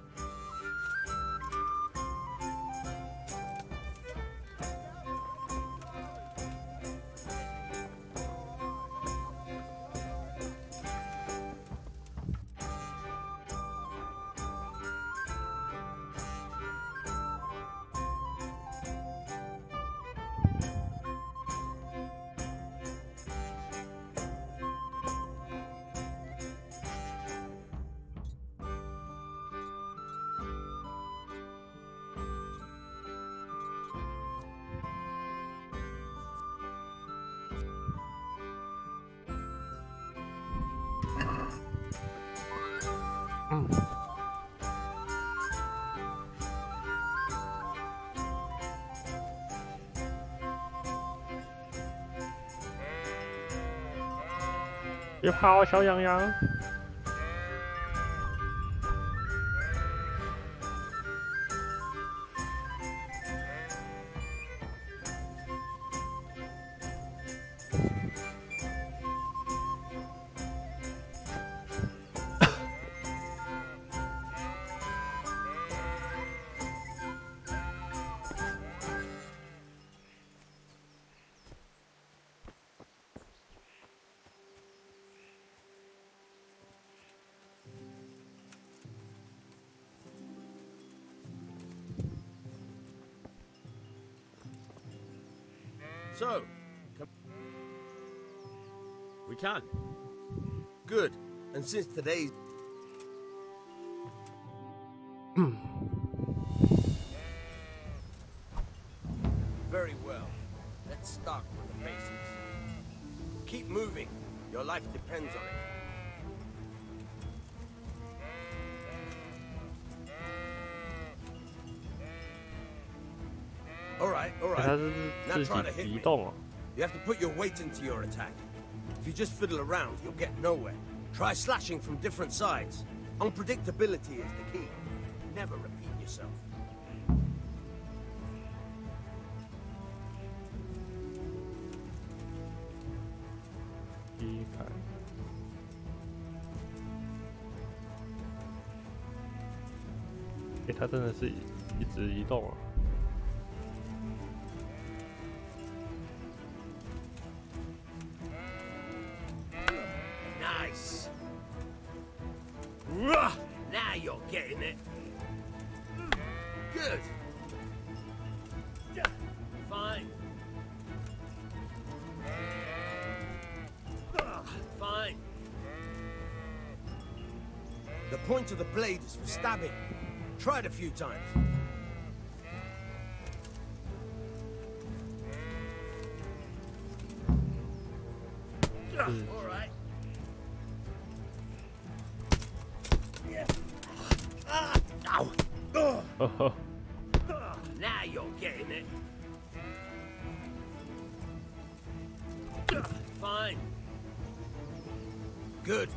Mm. 别跑，小羊羊！ So, we can. Good. And since today's... Very well. Let's start with the basics. Keep moving. Your life depends on it. All right. 它是 Now 自 try to 己 hit 移 me. 动哦。 You have to put your weight into your attack. If you just fiddle around, you'll get nowhere. Try slashing from different sides. Unpredictability is the key. Never repeat yourself. OK， 它真的是一直移动啊。 Nice. Now you're getting it. Good. Fine. Fine. The point of the blade is for stabbing. Try it a few times. All right. Ow. Now you're getting it. Fine. Good.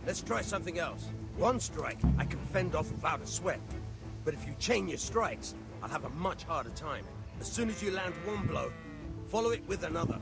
Let's try something else. One strike, I can fend off without a sweat. But if you chain your strikes, I'll have a much harder time. As soon as you land one blow, follow it with another.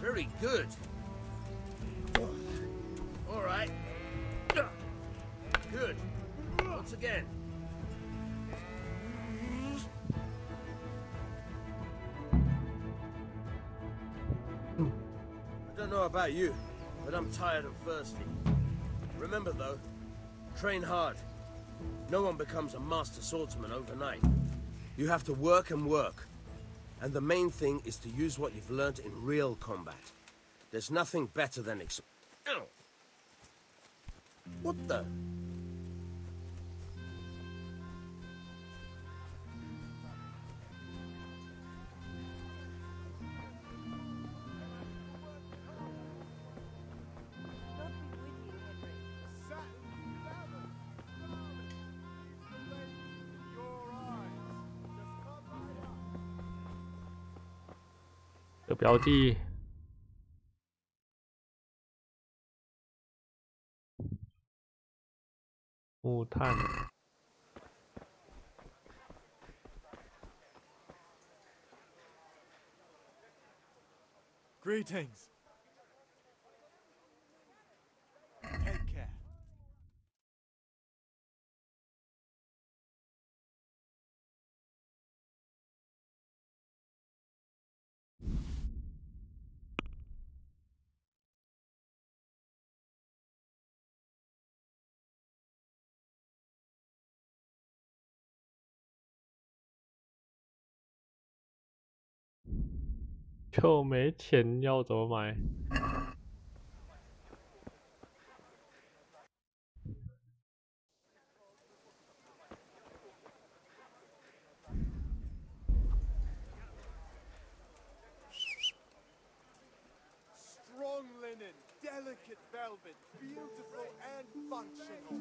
Very good. All right. Good. Once again. I don't know about you, but I'm tired and thirsty. Remember though, train hard. No one becomes a master swordsman overnight. You have to work and work. And the main thing is to use what you've learned in real combat. There's nothing better than Ow! What the?的标记。木炭。 Greetings. Take care.就没钱要怎么买？Strong linen, delicate velvet, beautiful and functional.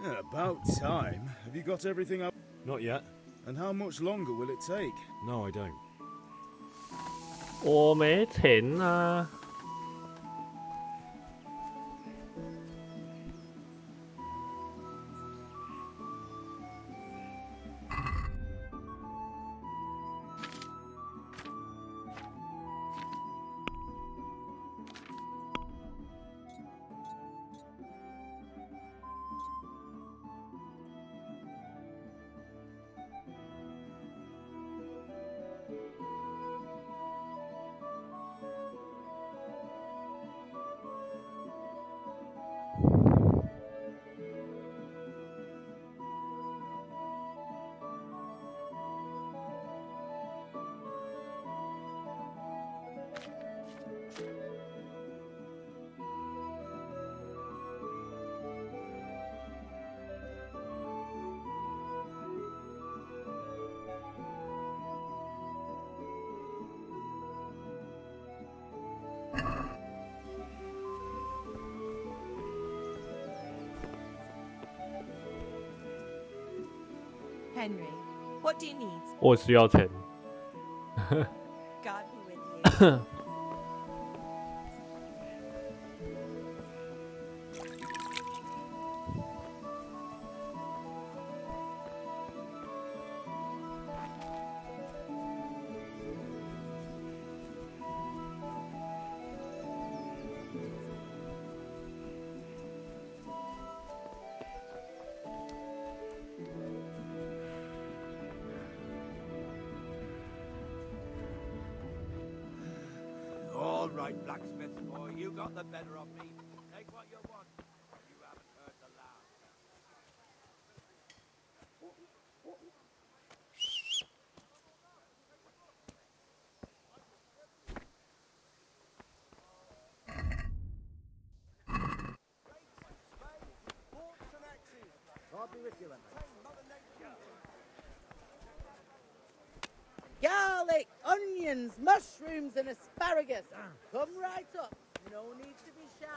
Yeah, about time. Have you got everything up? Not yet. And how much longer will it take? No, I don't. 我没钱啊。Henry, what do you need? 我需要钱。 God be with you. All right, blacksmith boy, you got the better of me. Take what you want. You haven't heard the last. I'll be with you, Henry. Garlic, onions, mushrooms, and asparagus. Come right up. No need to be shy.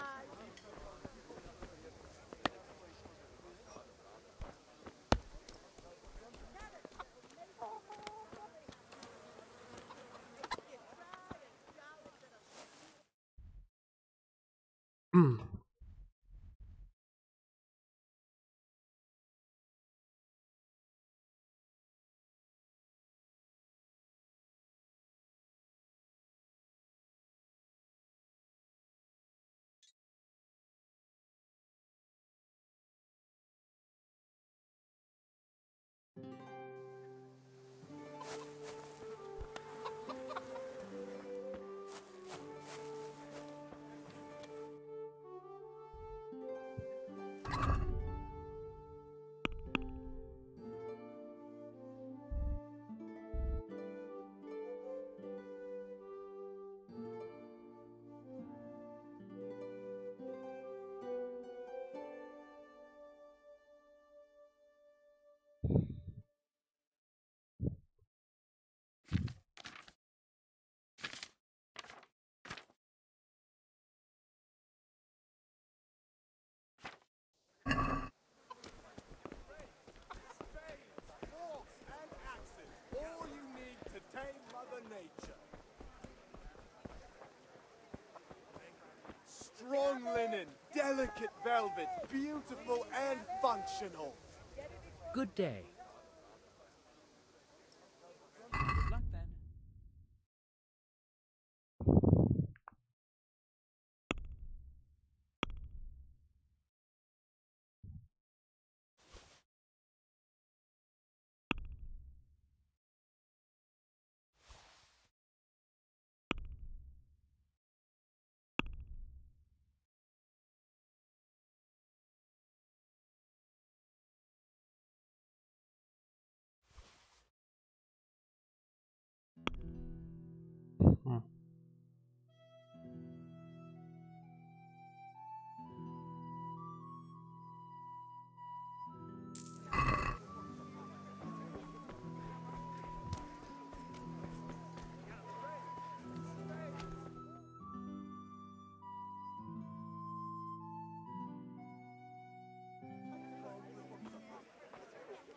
Strong linen, delicate velvet, beautiful and functional. Good day. Good luck then.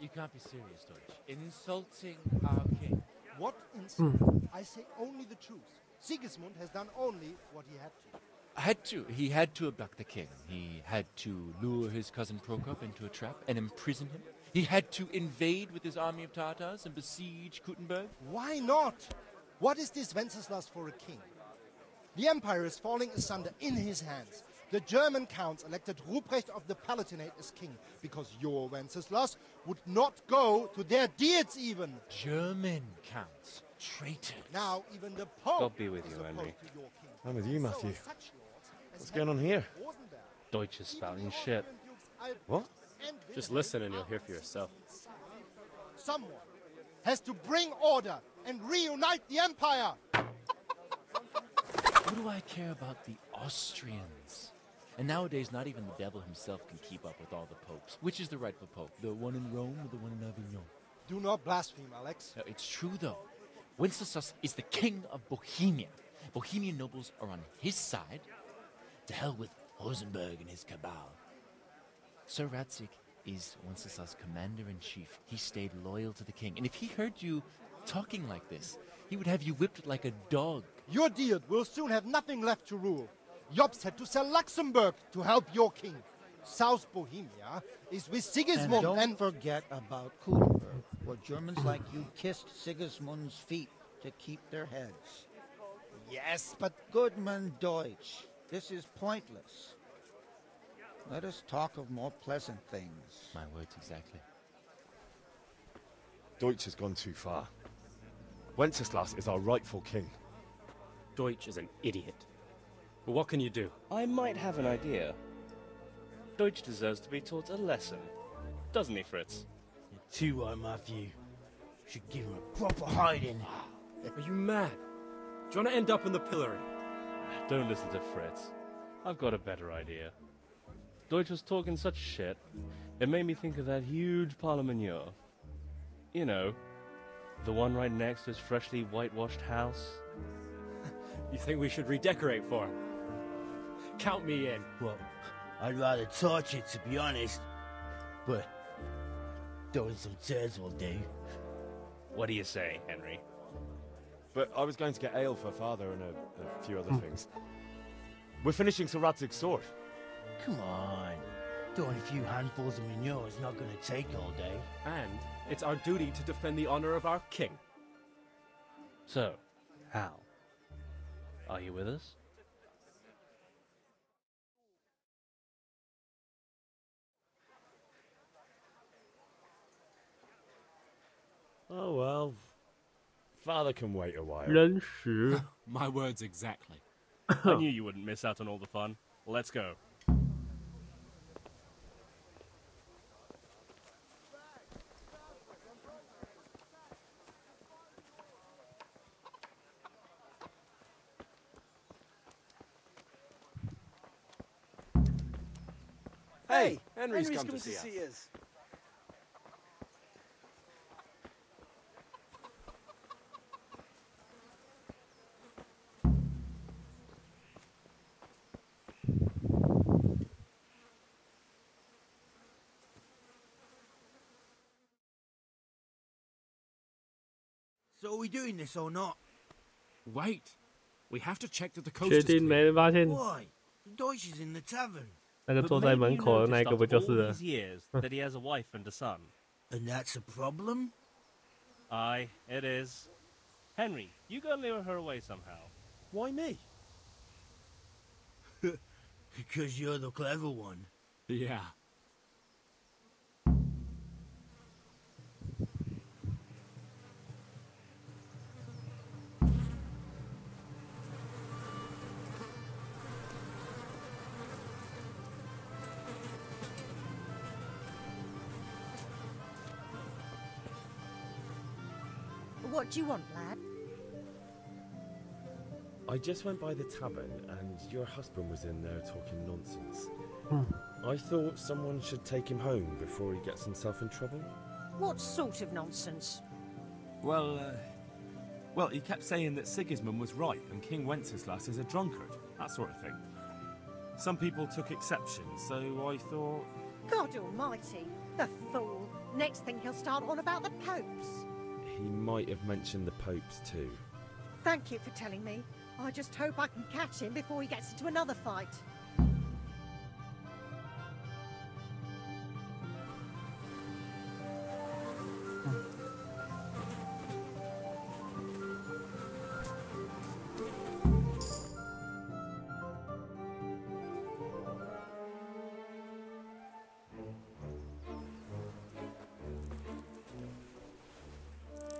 You can't be serious, Deutsch. Insulting our king. What insult? I say only the truth. Sigismund has done only what he had to. He had to abduct the king. He had to lure his cousin Prokop into a trap and imprison him. He had to invade with his army of Tartars and besiege Kuttenberg. Why not? What is this Wenceslas for a king? The empire is falling asunder in his hands. The German counts elected Ruprecht of the Palatinate as king because your Wenceslas would not go to their deeds even. German counts. Traitor. Now even the Pope God be with you, is Henry. opposed to your king. I'm with you, Matthew. So such lords as What's going on here? Deutsch is spouting shit. What? Just listen and you'll hear for yourself. Someone has to bring order and reunite the empire. What do I care about the Austrians? And nowadays, not even the devil himself can keep up with all the popes. Which is the rightful pope? The one in Rome or the one in Avignon? Do not blaspheme, Alex. No, it's true, though. Wenceslas is the king of Bohemia. Bohemian nobles are on his side. To hell with Rosenberg and his cabal. Sir Radzik is Wenceslas' commander-in-chief. He stayed loyal to the king. And if he heard you talking like this, he would have you whipped like a dog. Your Diet will soon have nothing left to rule. Jobst had to sell Luxembourg to help your king. South Bohemia is with Sigismund and don't forget about Kuttenberg, where Germans like you kissed Sigismund's feet to keep their heads. Yes, but Goodman Deutsch, this is pointless. Let us talk of more pleasant things. My words exactly. Deutsch has gone too far. Wenceslas is our rightful king. Deutsch is an idiot. But what can you do? I might have an idea. Deutsch deserves to be taught a lesson. Doesn't he, Fritz? You're too right, Matthew. Should give him a proper hiding. Are you mad? Do you want to end up in the pillory? Don't listen to Fritz. I've got a better idea. Deutsch was talking such shit, it made me think of that huge parliament. You know, the one right next to his freshly whitewashed house. You think we should redecorate for him? Count me in. Well, I'd rather torch it, to be honest. But throwing some tears will do. What do you say, Henry? But I was going to get ale for father and a few other things. We're finishing Sir Radzig's sword. Come on. Throwing a few handfuls of manure is not going to take all day. And it's our duty to defend the honor of our king. So, Hal, are you with us? Oh well. Father can wait a while. 人时 My words exactly. I knew you wouldn't miss out on all the fun. Let's go. Hey, Henry's come to see us. So are we doing this or not? Wait. We have to check that the coast 确 is 定 clear. 没人发现 Why? The Deutsch is in the tavern. 那个 But 坐在 maybe 门 you 口的 noticed 那个 after 不就 all 是了 these years that he has a wife and a son. And that's a problem? Aye, it is. Henry, you go and lure her away somehow. Why me? Because you're the clever one. Yeah. What do you want, lad? I just went by the tavern and your husband was in there talking nonsense. I thought someone should take him home before he gets himself in trouble. What sort of nonsense? Well, he kept saying that Sigismund was right and King Wenceslas is a drunkard, that sort of thing. Some people took exception, so I thought... God almighty, the fool. Next thing he'll start on about the popes. He might have mentioned the popes too. Thank you for telling me. I just hope I can catch him before he gets into another fight. "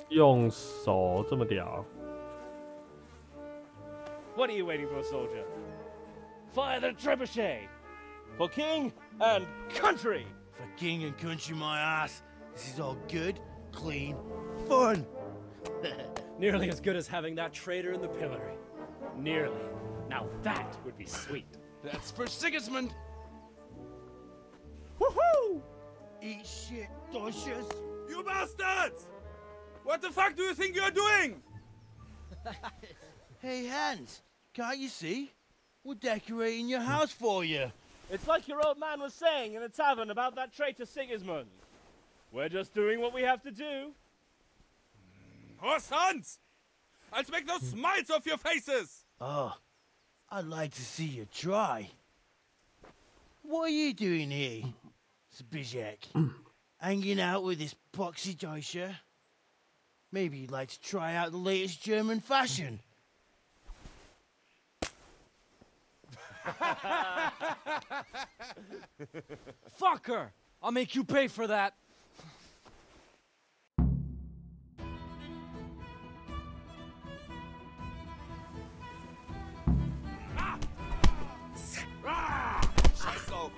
用手这么屌。 What are you waiting for, soldier? Fire the trebuchet! For king and country! For king and country, my ass. This is all good, clean, fun. Nearly as good as having that traitor in the pillory. Nearly. Now that would be sweet. That's for Sigismund! Woohoo! Eat shit, Deutsches. You bastards! What the fuck do you think you're doing? Hey, Hans, can't you see? We're decorating your house for you. It's like your old man was saying in the tavern about that traitor Sigismund. We're just doing what we have to do. Horse Hans! I'll make those smiles off your faces! Oh, I'd like to see you try. What are you doing here, Zbigniew? Hanging out with this poxy Deutscher? Maybe you'd like to try out the latest German fashion. Fucker! I'll make you pay for that. Scheiße!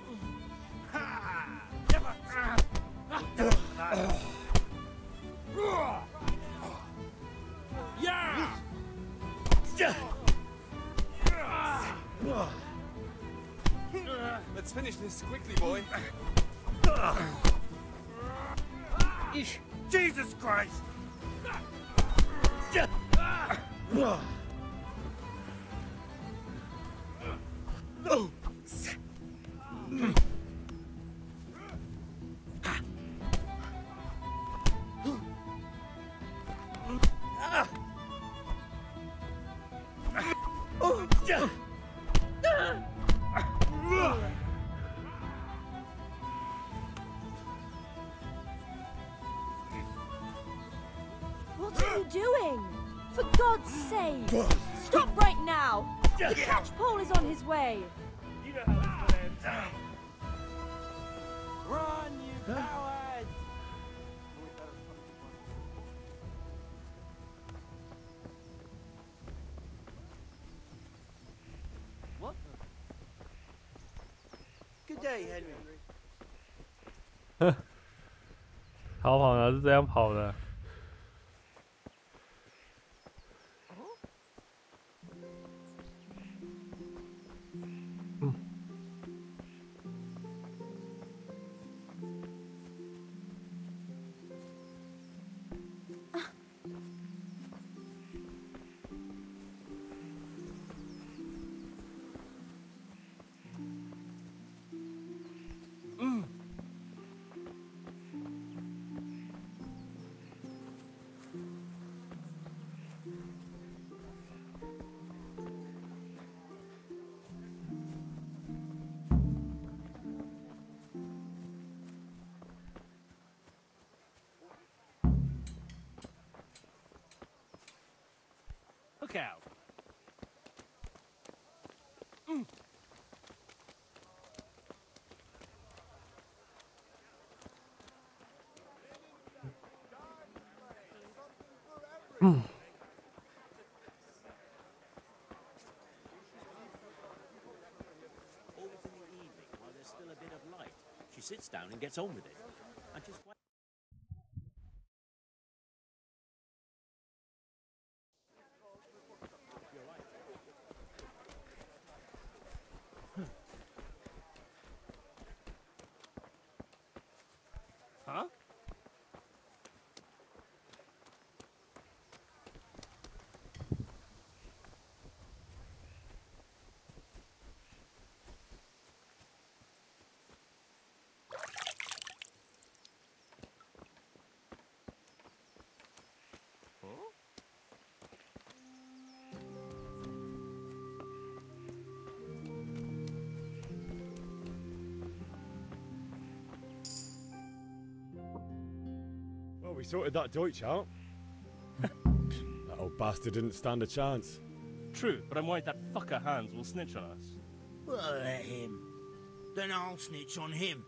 Yeah! Let's finish this quickly, boy. Jesus Christ! What are you doing? For God's sake! Stop right now! The catchpole is on his way! You know how this will end. Run, you cowards! What? Good day, Henry. 逃跑呢是这样跑的。Look out! She sits down and gets on with it. I just wait. Huh? Well, we sorted that Deutsch out. That old bastard didn't stand a chance. True, but I'm worried that fucker Hans will snitch on us. Well, let him. Then I'll snitch on him.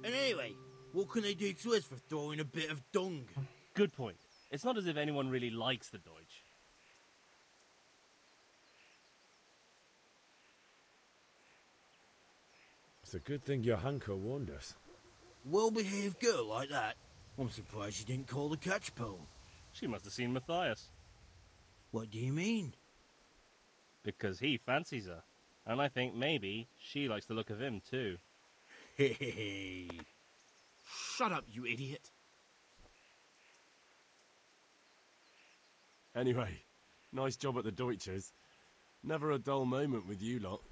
And anyway, what can they do to us for throwing a bit of dung? Good point. It's not as if anyone really likes the Deutsch. It's a good thing your Hanko warned us. Well-behaved girl like that. I'm surprised she didn't call the catch pole. She must have seen Matthias. What do you mean? Because he fancies her. And I think maybe she likes the look of him too. Hey. Shut up, you idiot. Anyway, nice job at the Deutsches. Never a dull moment with you lot.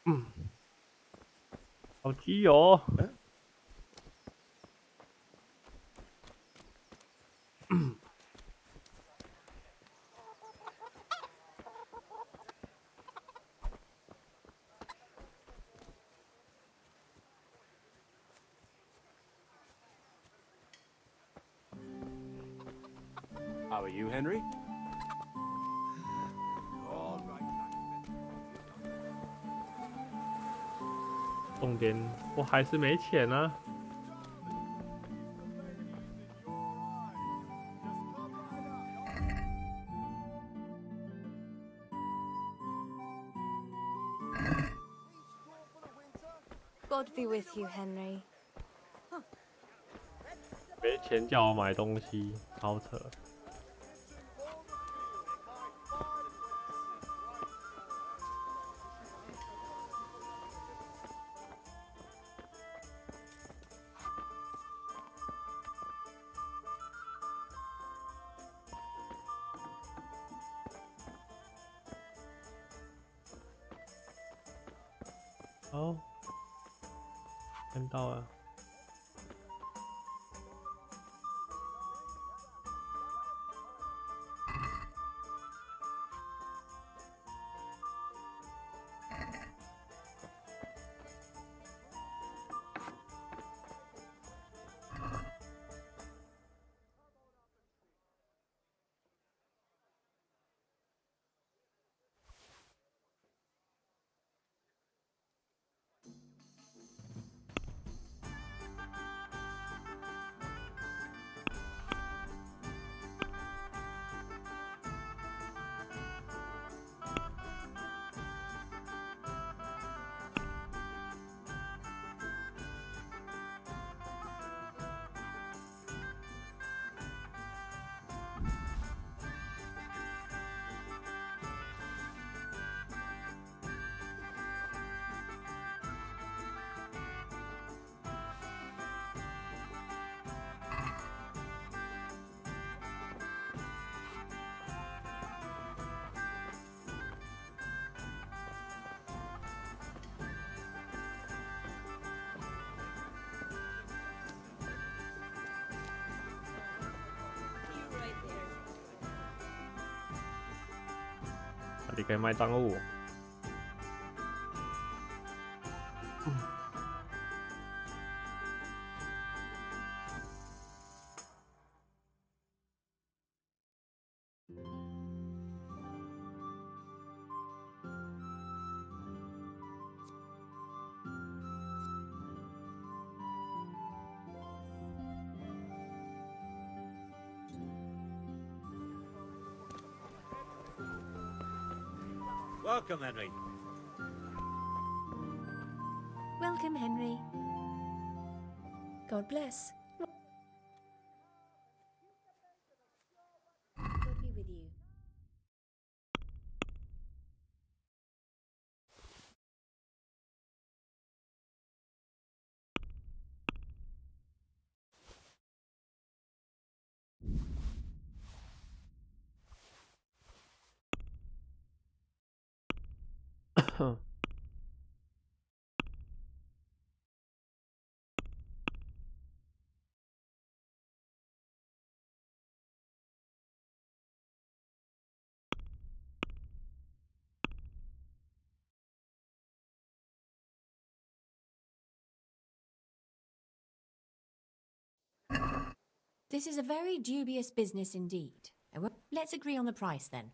嗯，好基友。How are you, Henry? 重点我还是没钱啊。God be with you, Henry. 没钱叫我买东西，超扯。哦，看到了。你可以麦当劳。Welcome, Henry. Welcome, Henry. God bless. God be with you. This is a very dubious business indeed. Let's agree on the price then.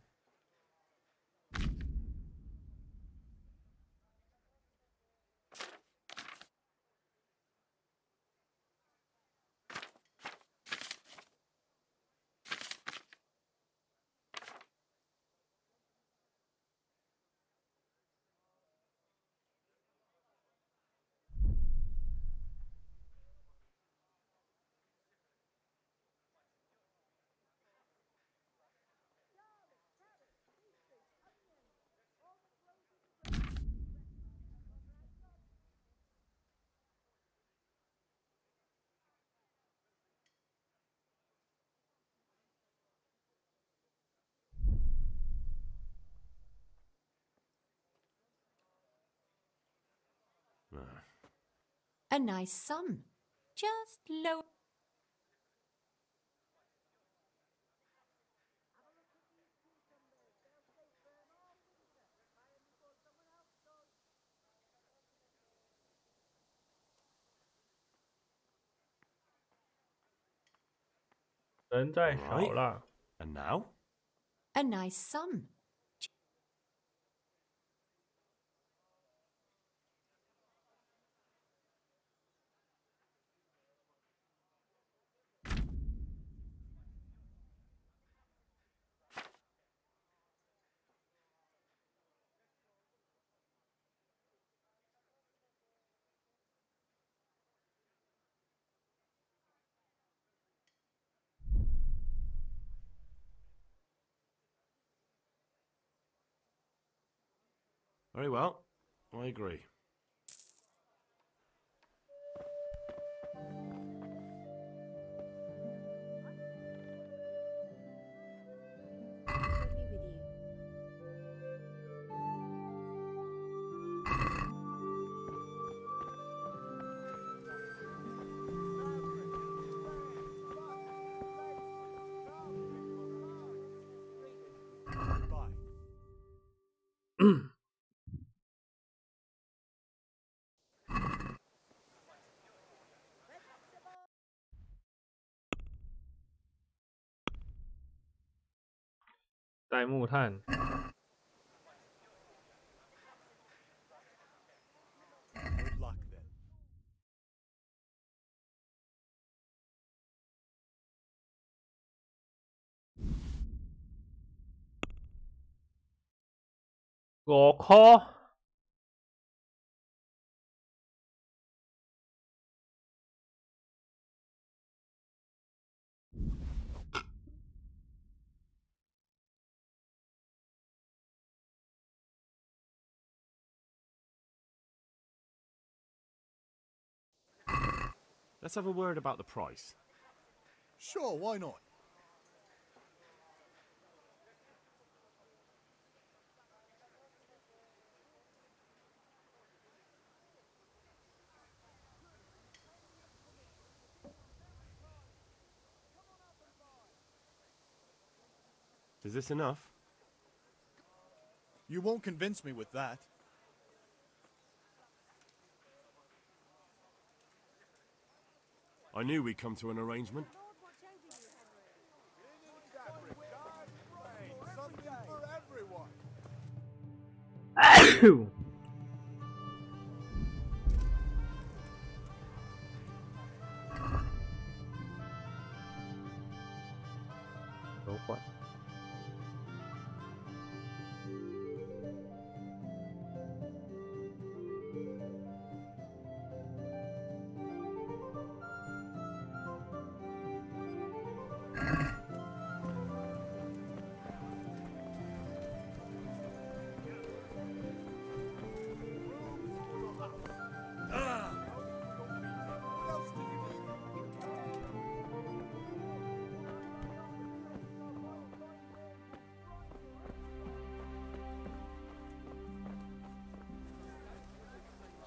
A nice sum. Just low.人太少了。 And now? A nice sum. Very well. I agree. Bye. 带木炭。 Good luck then. 5顆。 Let's have a word about the price. Sure, why not? Is this enough? You won't convince me with that. I knew we'd come to an arrangement. Something for everyone.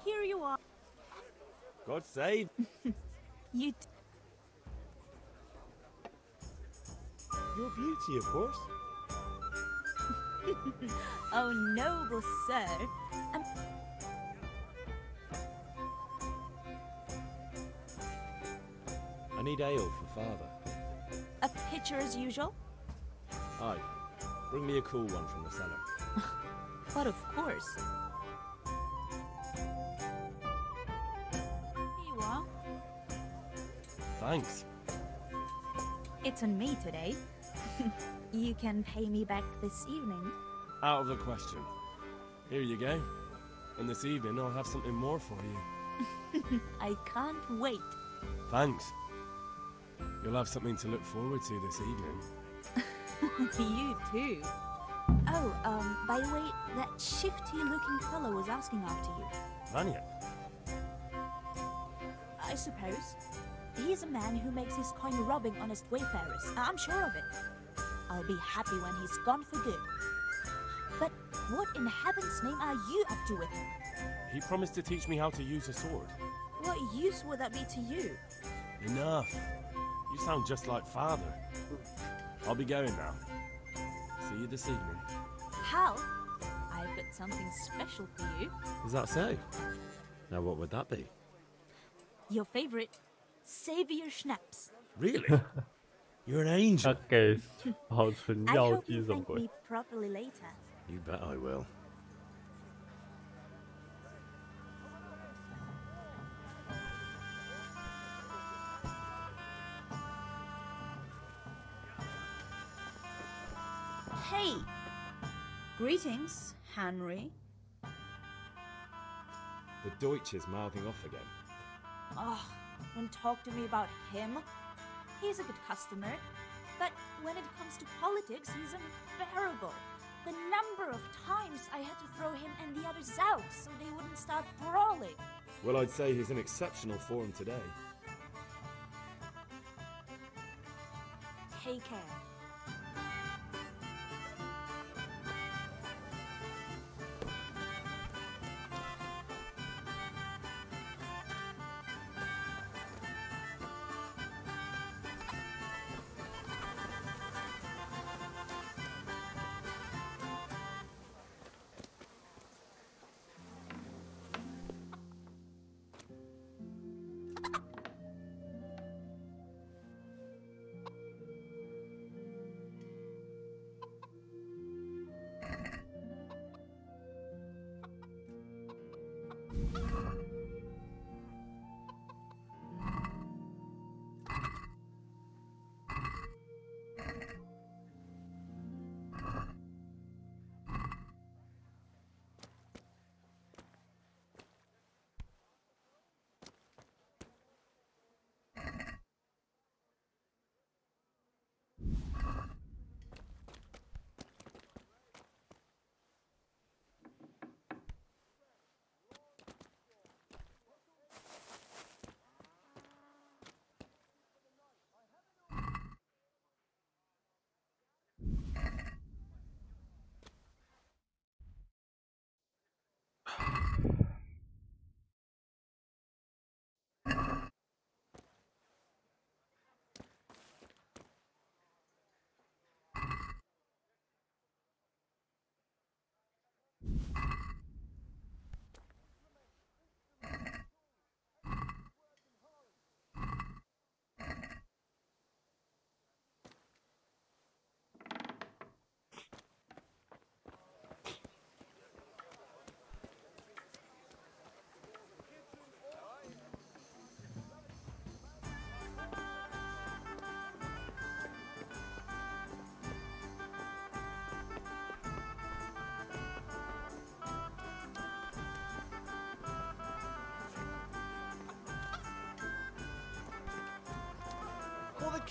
Here you are. God save. You. Your beauty, of course. Oh, noble sir. I need ale for father. A pitcher as usual? Aye. Bring me a cool one from the cellar. But of course. Here you are. Thanks. It's on me today. You can pay me back this evening. Out of the question. Here you go. And this evening I'll have something more for you. I can't wait. Thanks. You'll have something to look forward to this evening. You too. Oh, by the way, that shifty-looking fellow was asking after you. Vanya? I suppose. He's a man who makes his coin robbing honest wayfarers. I'm sure of it. I'll be happy when he's gone for good. But what in heaven's name are you up to with him? He promised to teach me how to use a sword. What use would that be to you? Enough. You sound just like father. I'll be going now. See you this evening. Hal, I've got something special for you. Is that so? Now what would that be? Your favorite Savior Schnapps. Really? You're an angel. 他给保存 I 药 hope 剂 you 什么 thank 鬼 me？ properly later. You bet I will. Hey! Greetings, Henry. The Deutsch is mouthing off again. Oh, don't talk to me about him. He's a good customer, but when it comes to politics, he's unbearable. The number of times I had to throw him and the others out so they wouldn't start brawling. Well, I'd say he's in exceptional form today. Take care.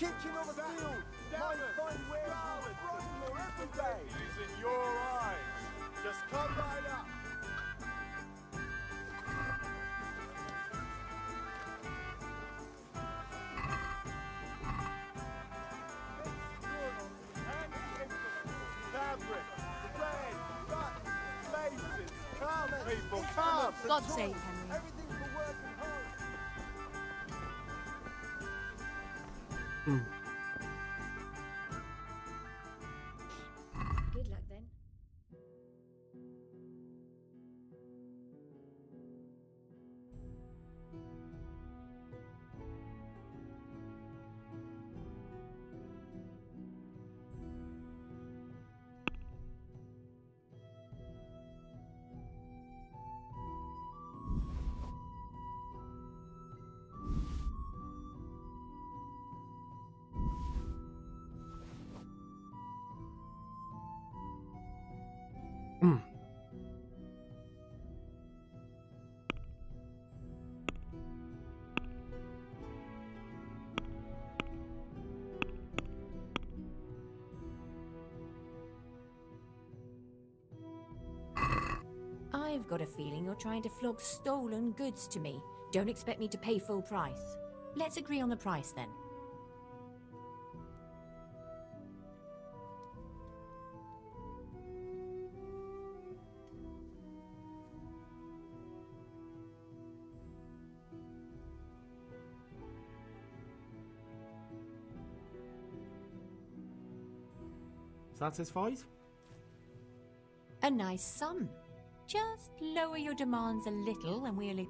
kitchen or the field. Might find wares will every day. Ladies in your eyes. Just come right up. Fabric, red, buttons, laces. Come, people, come. God save Henry. Everything for work and home. Good luck then. I've got a feeling you're trying to flog stolen goods to me. Don't expect me to pay full price. Let's agree on the price then. Satisfied? A nice sum. Just lower your demands a little and we'll...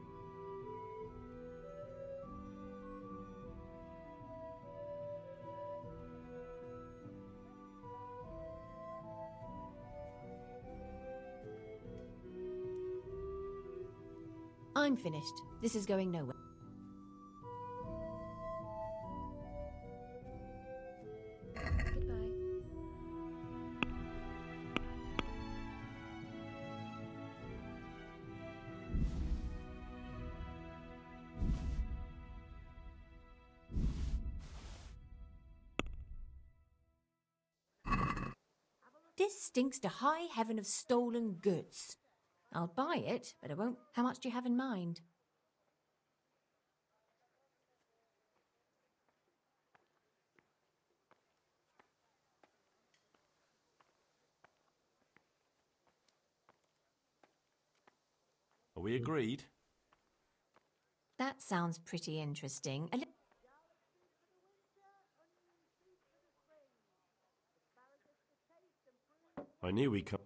I'm finished. This is going nowhere. Goodbye. This stinks to high heaven of stolen goods. I'll buy it, but I won't. How much do you have in mind? Are we agreed? That sounds pretty interesting. I knew we could.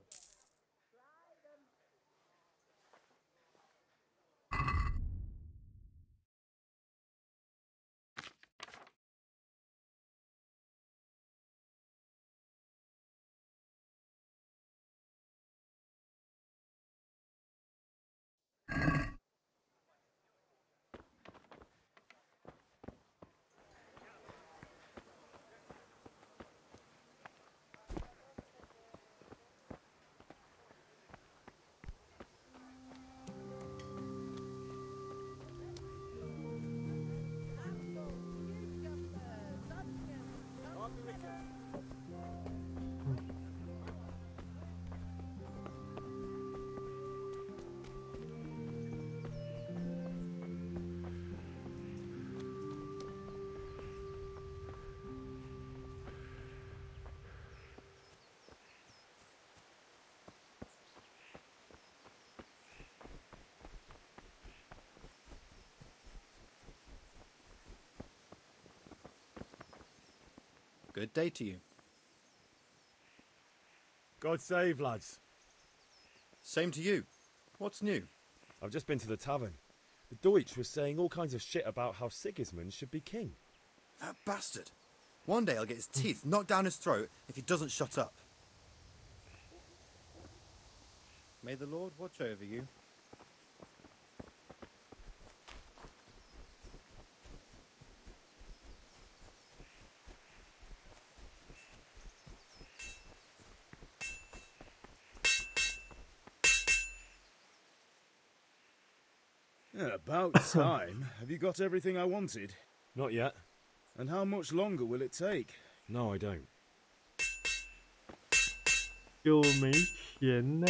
Good day to you. God save, lads. Same to you. What's new? I've just been to the tavern. The Deutsch was saying all kinds of shit about how Sigismund should be king. That bastard. One day I'll get his teeth knocked down his throat if he doesn't shut up. May the Lord watch over you. About time. Have you got everything I wanted? Not yet. And how much longer will it take? No, I don't. 就没钱呢。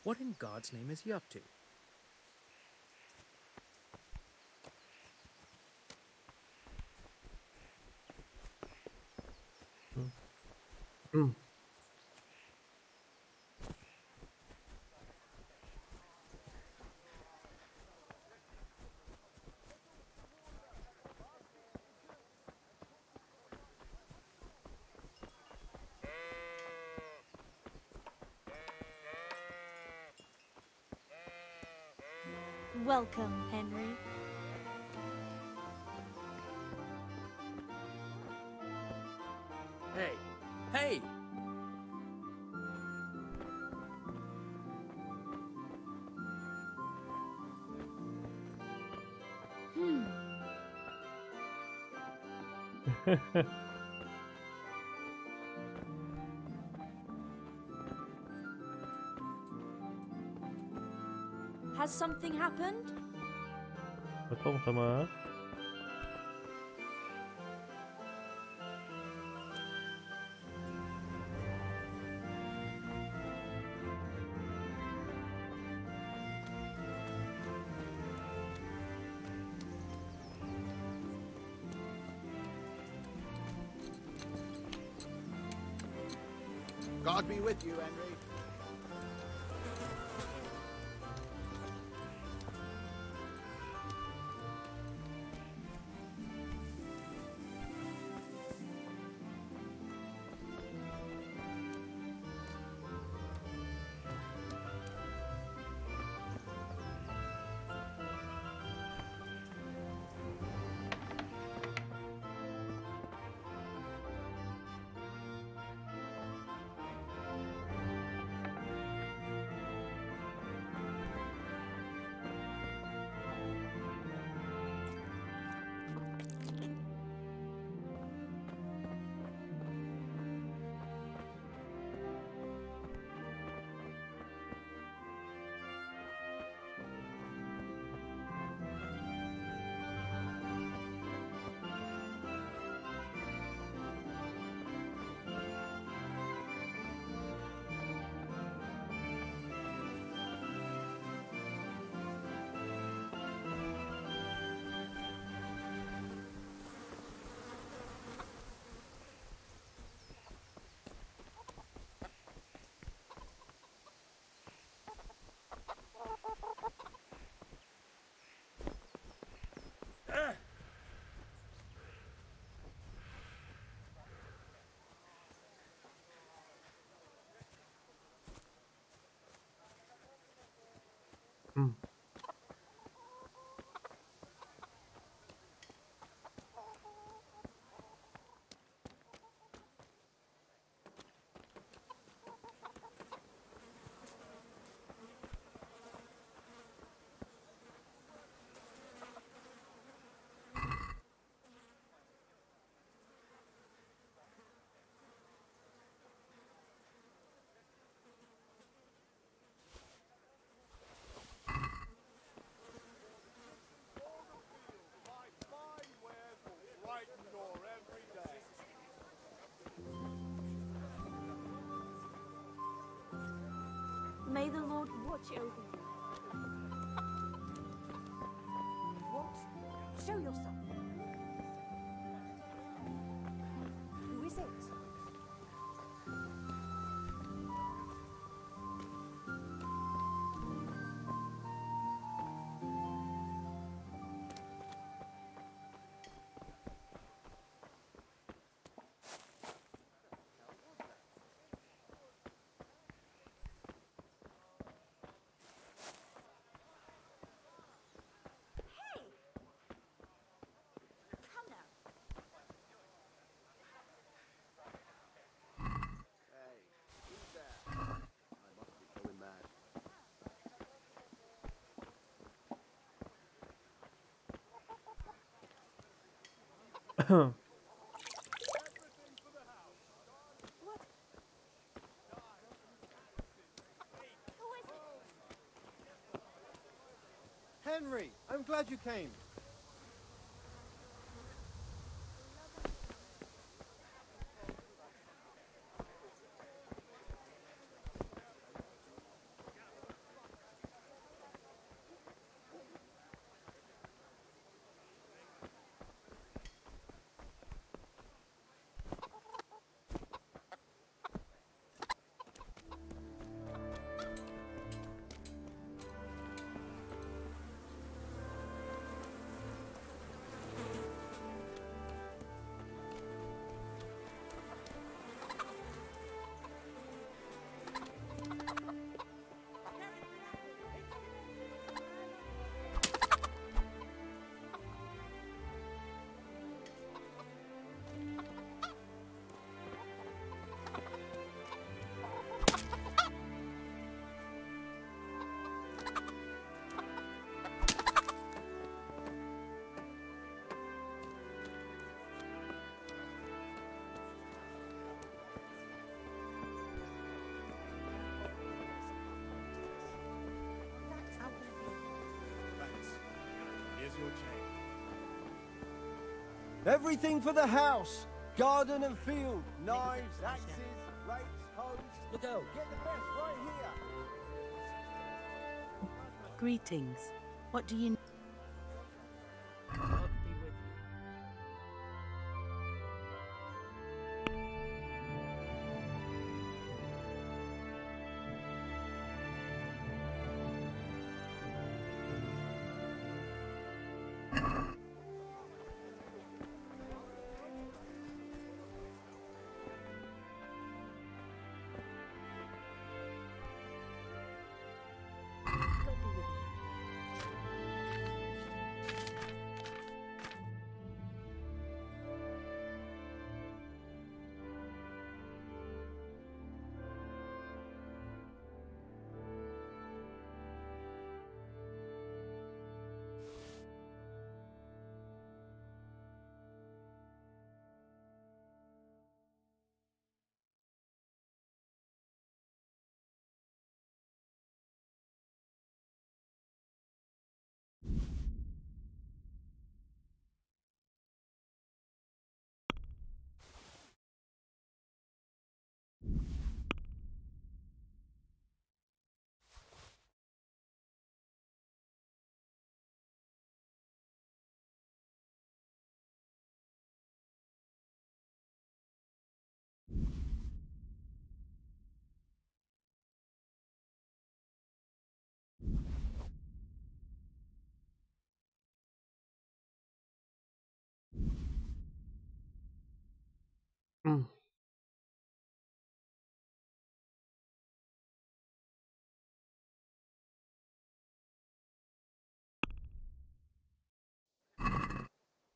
What in God's name is he up to? Welcome, Henry. Hey! Hey! Has something happened? 不动什么？ God be with you, Henry. May the Lord watch over you. What? Show yourself. Who is it? Henry, I'm glad you came. Your chain. Everything for the house. Garden and field. Knives, axes, rakes, hoes. Look out. Get the best right here. Greetings. What do you need? God be with you.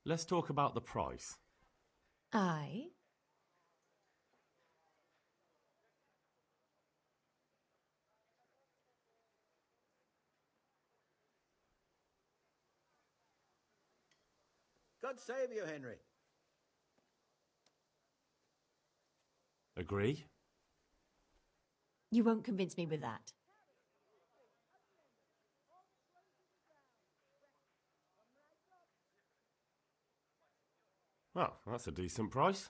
Let's talk about the price. Aye. God save you, Henry. Agree? You won't convince me with that. Well, that's a decent price.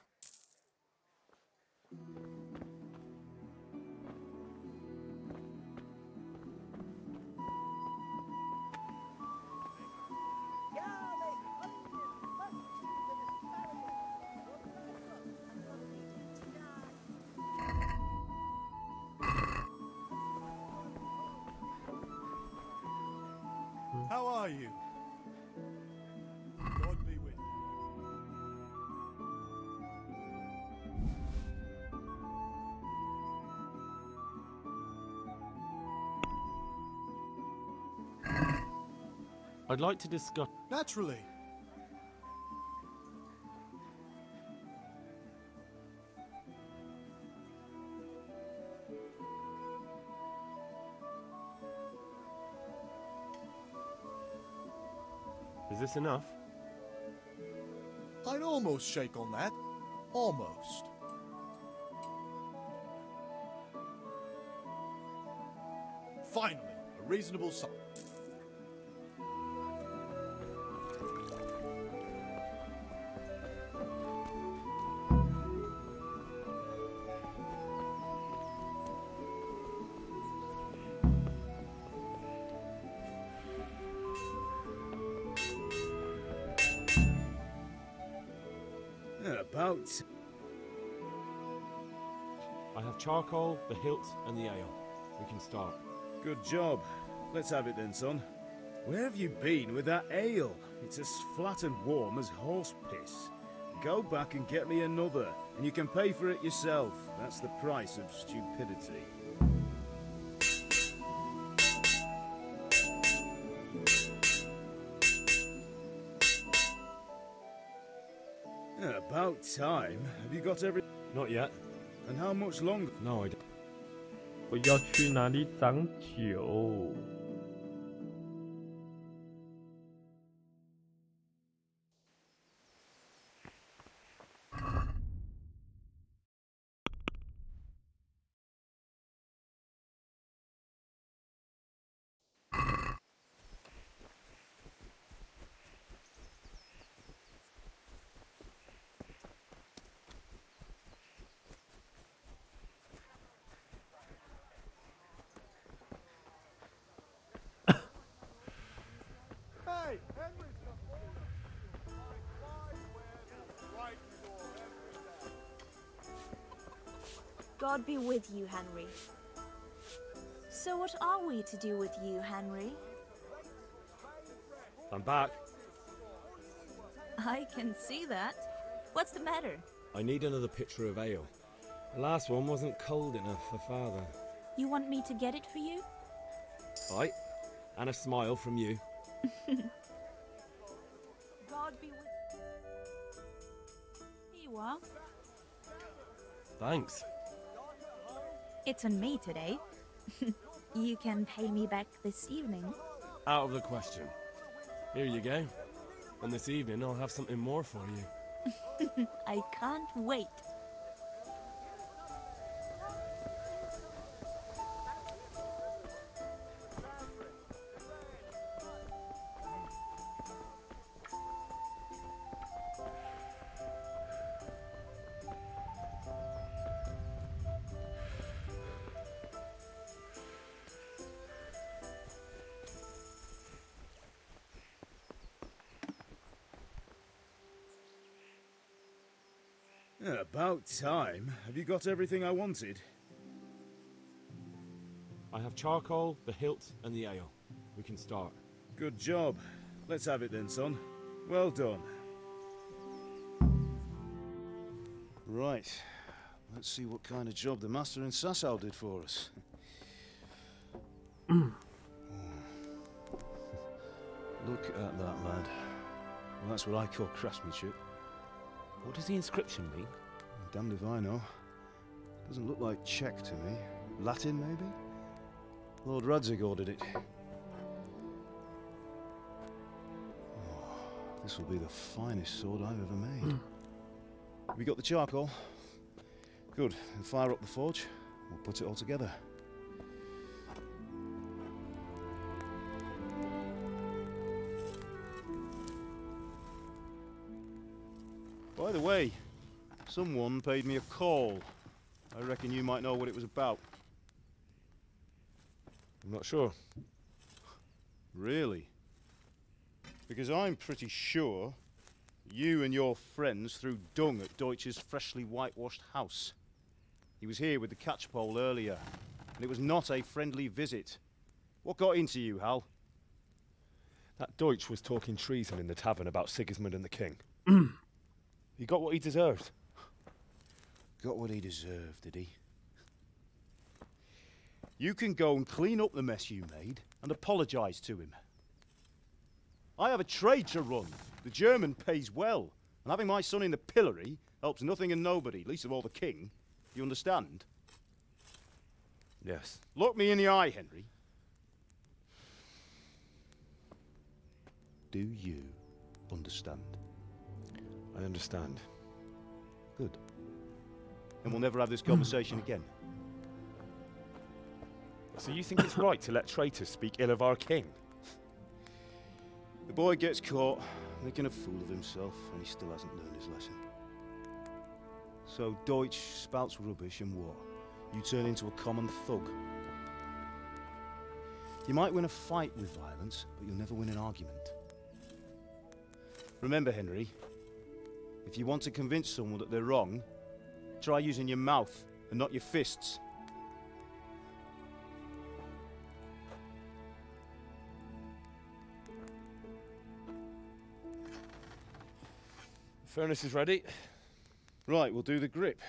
How are you? God be with you. I'd like to discuss... Naturally. Is this enough? I'd almost shake on that. Almost. Finally, a reasonable sum. About. I have charcoal, the hilt, and the ale. We can start. Good job. Let's have it then, son. Where have you been with that ale? It's as flat and warm as horse piss. Go back and get me another, and you can pay for it yourself. That's the price of stupidity. About time. Have you got every... Not yet. And how much longer? No, I don't. 我要去哪里长酒？ Hey, Henry's got right door every day. God be with you, Henry. So what are we to do with you, Henry? I'm back. I can see that. What's the matter? I need another pitcher of ale. The last one wasn't cold enough for Father. You want me to get it for you? Right. And a smile from you. God be with... Here you are. Thanks. It's on me today. You can pay me back this evening. Out of the question. Here you go. And this evening I'll have something more for you. I can't wait. About time. Have you got everything I wanted? I have charcoal, the hilt, and the ale. We can start. Good job. Let's have it then, son. Well done. Right. Let's see what kind of job the master in Sasau did for us. Look at that lad. Well, that's what I call craftsmanship. What does the inscription mean? Damned if I know. Doesn't look like Czech to me. Latin, maybe? Lord Radzig ordered it. Oh, this will be the finest sword I've ever made. Have you got the charcoal? Good. Then fire up the forge. We'll put it all together. By the way, someone paid me a call. I reckon you might know what it was about. I'm not sure. Really? Because I'm pretty sure you and your friends threw dung at Deutsch's freshly whitewashed house. He was here with the catchpole earlier, and it was not a friendly visit. What got into you, Hal? That Deutsch was talking treason in the tavern about Sigismund and the king. He got what he deserved. Got what he deserved, did he? You can go and clean up the mess you made and apologise to him. I have a trade to run. The German pays well, and having my son in the pillory helps nothing and nobody, least of all the king. You understand? Yes. Look me in the eye, Henry. Do you understand? I understand. Good. And we'll never have this conversation again. So you think it's right to let traitors speak ill of our king? The boy gets caught, making a fool of himself, and he still hasn't learned his lesson. So Deutsch spouts rubbish, and what? You turn into a common thug. You might win a fight with violence, but you'll never win an argument. Remember, Henry, if you want to convince someone that they're wrong, try using your mouth and not your fists. The furnace is ready. Right, we'll do the grip.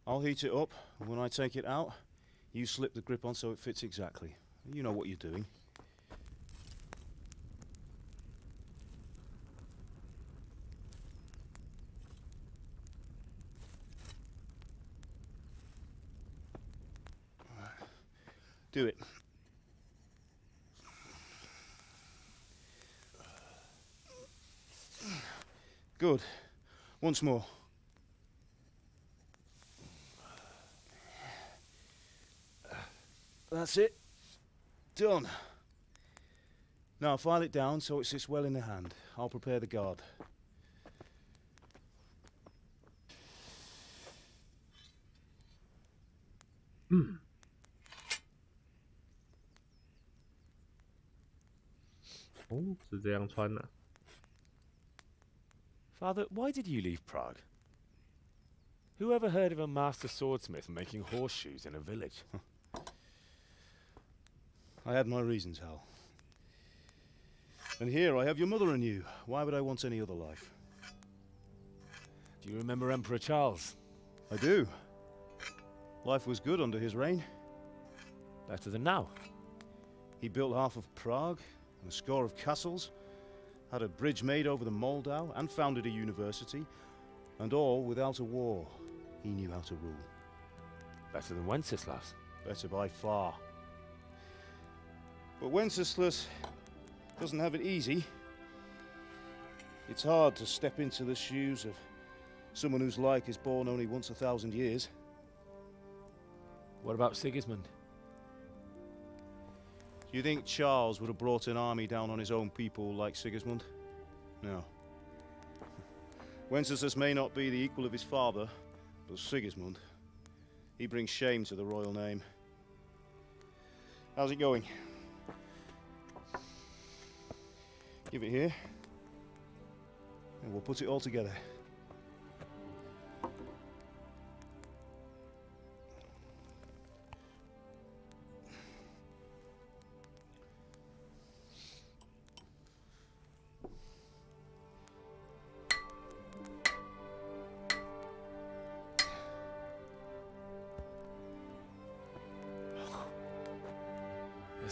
I'll heat it up, and when I take it out, you slip the grip on so it fits exactly. You know what you're doing. Do it. Good. Once more. That's it. Done. Now file it down so it sits well in the hand. I'll prepare the guard.哦，是这样穿的。Father, why did you leave Prague? Who ever heard of a master swordsmith making horseshoes in a village? I had my reasons, Hal. And here I have your mother and you. Why would I want any other life? Do you remember Emperor Charles? I do. Life was good under his reign. Better than now. He built half of Prague, and a score of castles, had a bridge made over the Moldau, and founded a university, and all without a war. He knew how to rule. Better than Wenceslas. Better by far. But Wenceslas doesn't have it easy. It's hard to step into the shoes of someone whose like is born only once 1,000 years. What about Sigismund? Do you think Charles would have brought an army down on his own people like Sigismund? No. Wenceslas may not be the equal of his father, but Sigismund, he brings shame to the royal name. How's it going? Give it here, and we'll put it all together.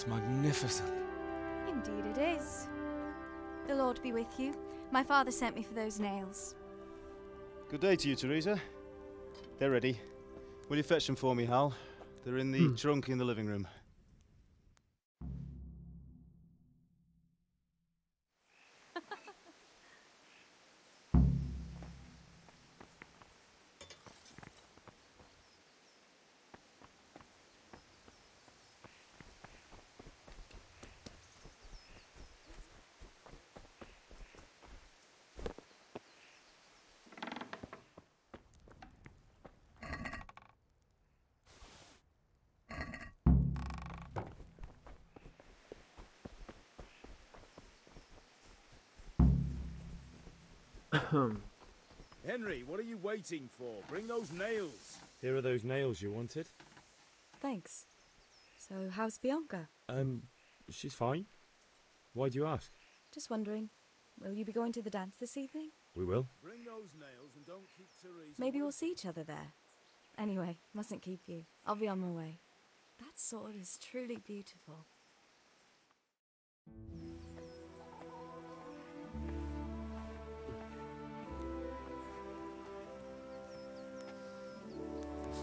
magnificent. Indeed it is. The Lord be with you. My father sent me for those nails. Good day to you, Teresa. They're ready. Will you fetch them for me, Hal? They're in the trunk in the living room. Henry, what are you waiting for? Bring those nails. Here are those nails you wanted. Thanks. So, how's Bianca? She's fine. Why do you ask? Just wondering, will you be going to the dance this evening? We will. Bring those nails and don't keep Teresa. Maybe we'll see each other there. Anyway, mustn't keep you. I'll be on my way. That sword is truly beautiful.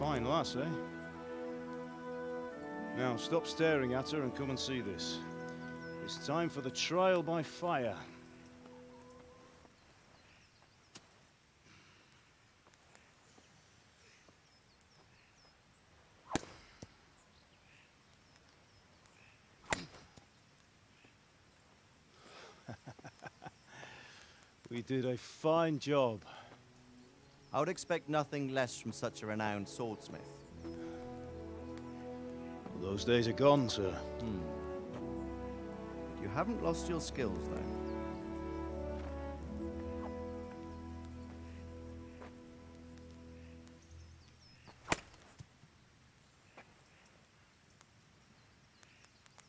Fine lass, eh? Now, stop staring at her and come and see this. It's time for the trial by fire. We did a fine job. I would expect nothing less from such a renowned swordsmith. Well, those days are gone, sir. You haven't lost your skills, though.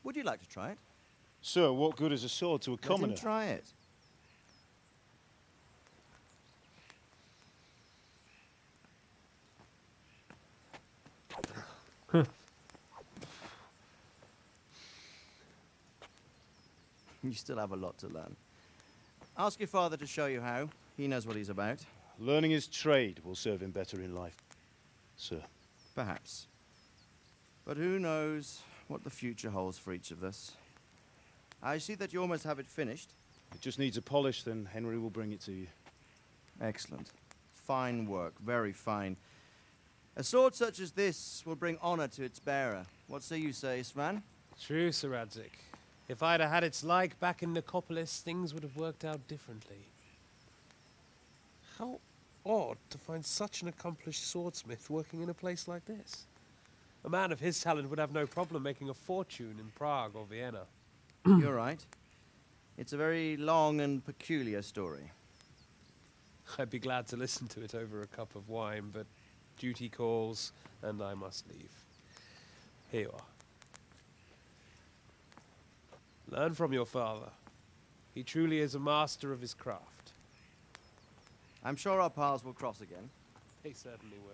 Would you like to try it? Sir, what good is a sword to a commoner? Let him try it. You still have a lot to learn. Ask your father to show you how. He knows what he's about. Learning his trade will serve him better in life, sir. Perhaps. But who knows what the future holds for each of us. I see that you almost have it finished. It just needs a polish, then Henry will bring it to you. Excellent. Fine work, very fine. A sword such as this will bring honor to its bearer. What say you, Svan? True, Sir Radzik. If I'd have had its like back in Nicopolis, things would have worked out differently. How odd to find such an accomplished swordsmith working in a place like this. A man of his talent would have no problem making a fortune in Prague or Vienna. You're right. It's a very long and peculiar story. I'd be glad to listen to it over a cup of wine, but duty calls, and I must leave. Here you are. Learn from your father. He truly is a master of his craft. I'm sure our paths will cross again. They certainly will.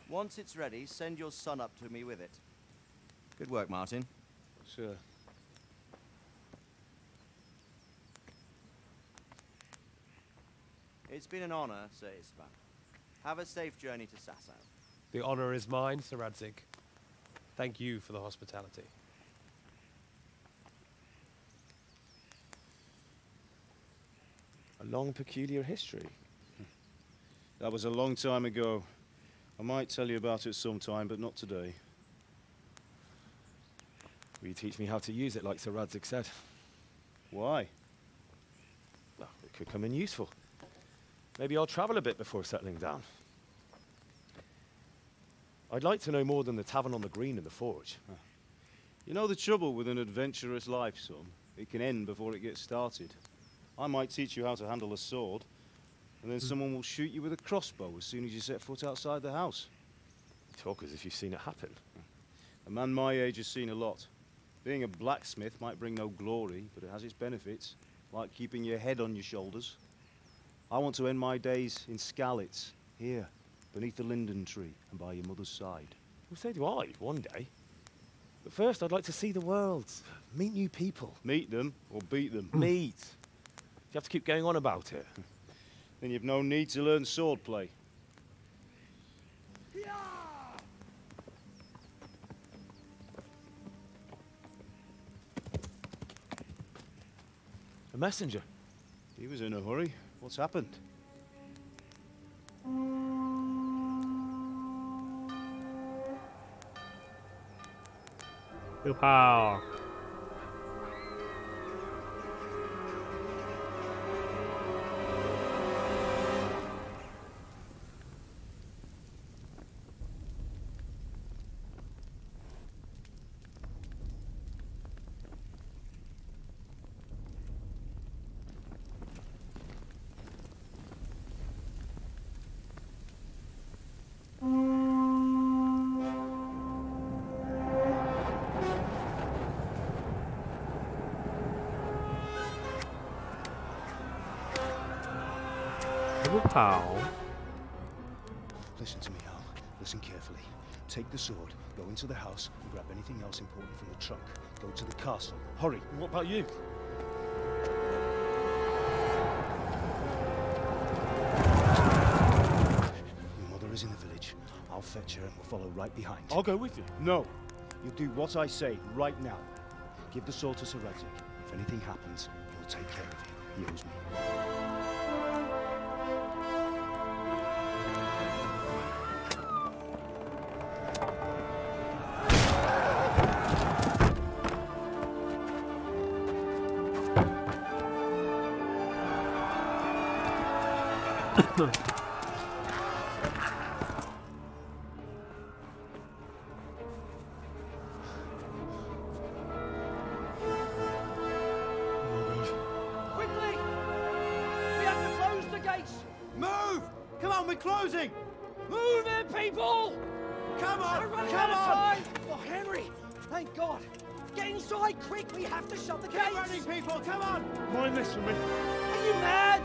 Once it's ready, send your son up to me with it. Good work, Martin. Sure. It's been an honor, Sir Isvan. Have a safe journey to Sasau. The honor is mine, Sir Radzik. Thank you for the hospitality. A long, peculiar history. That was a long time ago. I might tell you about it sometime, but not today. Will you teach me how to use it, like Sir Radzik said? Why? Well, it could come in useful. Maybe I'll travel a bit before settling down. I'd like to know more than the tavern on the green and the forge. You know the trouble with an adventurous life, son? It can end before it gets started. I might teach you how to handle a sword, and then someone will shoot you with a crossbow as soon as you set foot outside the house. You talk as if you've seen it happen. A man my age has seen a lot. Being a blacksmith might bring no glory, but it has its benefits, like keeping your head on your shoulders. I want to end my days in Skalitz, here, beneath the linden tree and by your mother's side. Well, so do I, one day. But first, I'd like to see the world, meet new people. Meet them or beat them? Meet. You have to keep going on about it. Then you've no need to learn swordplay. A messenger. He was in a hurry. What's happened? Đưa phao. Listen to me, Al. Listen carefully. Take the sword, go into the house, and grab anything else important from the trunk. Go to the castle. Hurry. What about you? Your mother is in the village. I'll fetch her and we'll follow right behind. I'll go with you. No. You'll do what I say right now. Give the sword to Sir Isaac. If anything happens, he'll take care of you. He owes me. Quickly! We have to close the gates! Move! Come on, we're closing! Move it, people! Come on! We're running out of time! Oh, Henry! Thank God! Get inside, quick! We have to shut the gates! Get running, people! Come on! Mind this for me. Are you mad?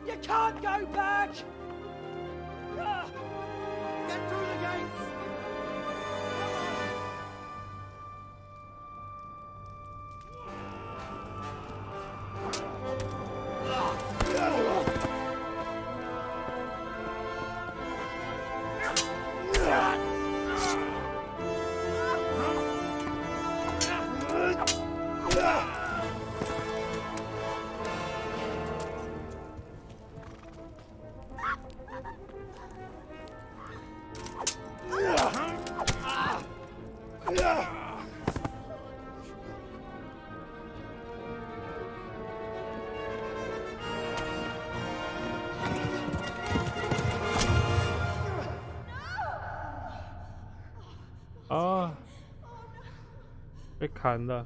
You can't go back! Ah! Get through the gates! Ah. 被砍了。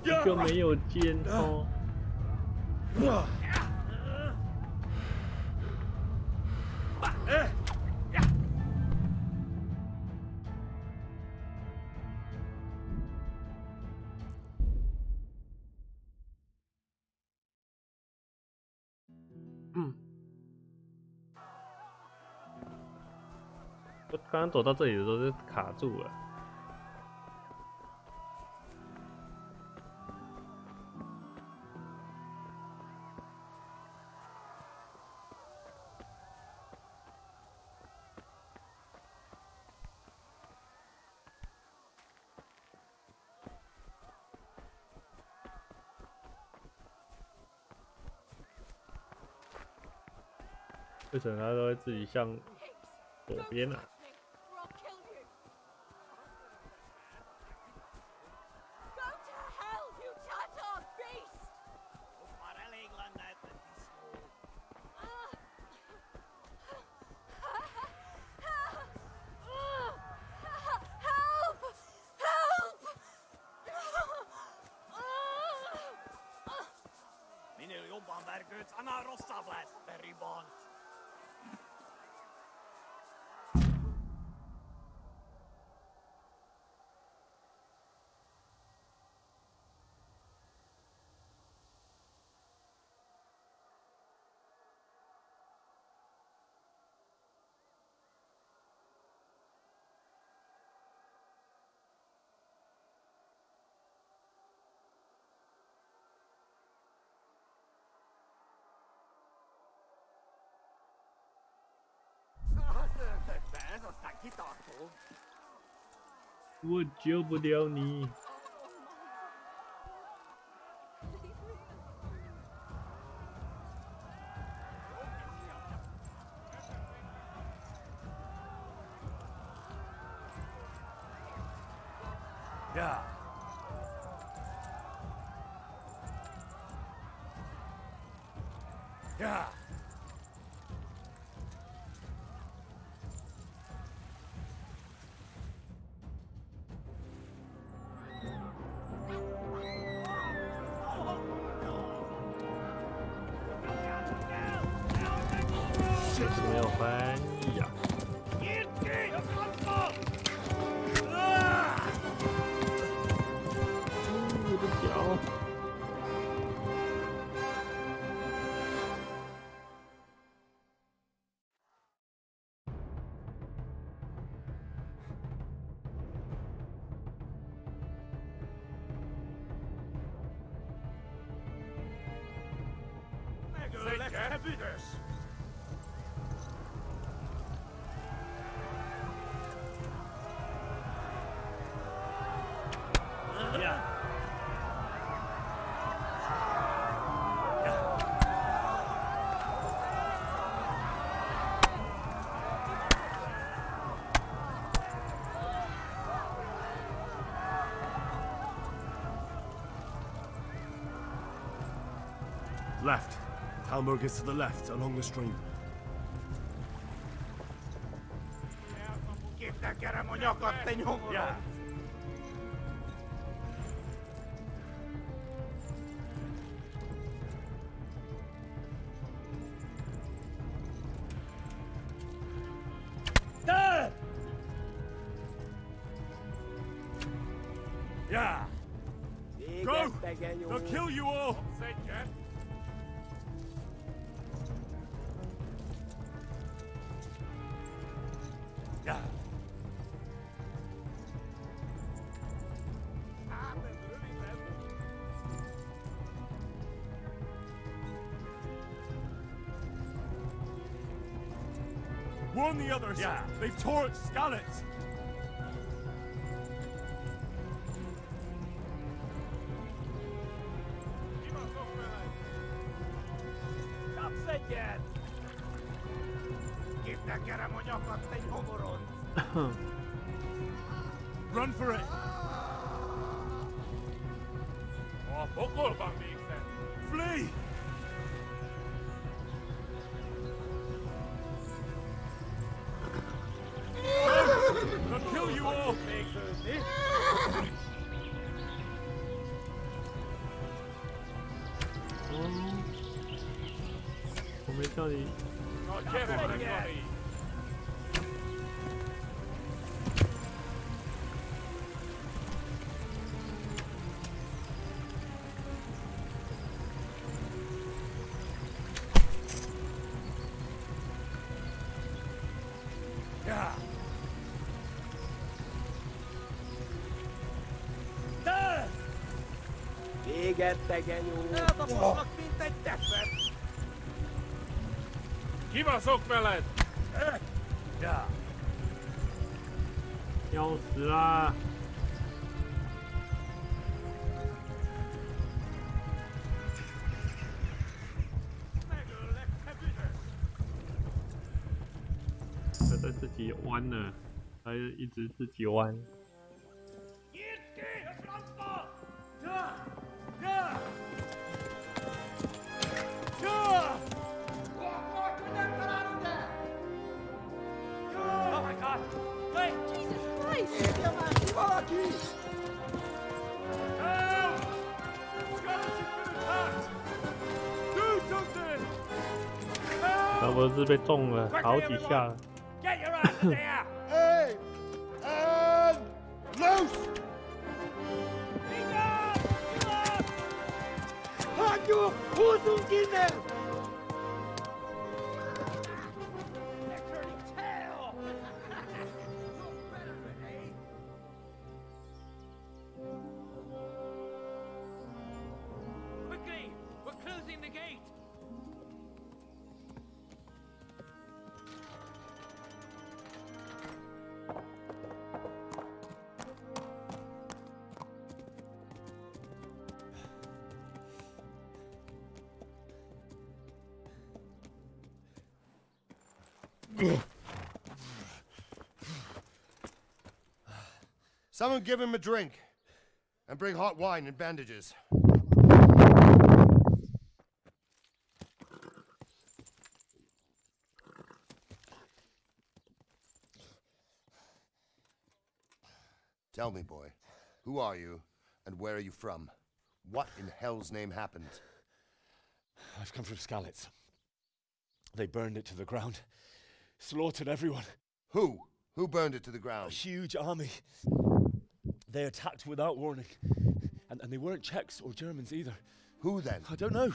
就没有剑哦。我刚刚走到这里的时候就卡住了。为什么他都会自己向左边啊？ Minun jumpan värkyt sana rossavlet, veribond.我救不了你。呀！ 呀！ 没有翻译呀！我的脚！Left. Talmurg is to the left, along the stream. Yeah. Yeah. Go! They'll kill you all! Yeah. Warn the others! Yeah. They've tore at Scarlet! Run for it! Flee! They'll kill you all! 到底？ Égettegeny úr! Eltaposnak, mint egy tepet! Kibaszok veled! 要死啦！他在自己弯了，他一直自己弯。 Oh my God! Wait! Jesus Christ! Valaki! Help! Skeleton's been attacked! Do something! 他不是被中了好几下了。 Get your ass in there! Hey! And loose! Hanyo! Husum Kinder! Quickly! We're closing the gate! Someone give him a drink. And bring hot wine and bandages. Tell me, boy, who are you and where are you from? What in hell's name happened? I've come from Skalitz. They burned it to the ground. Slaughtered everyone. Who? Who burned it to the ground? A huge army. They attacked without warning. And they weren't Czechs or Germans either. Who then? I don't know.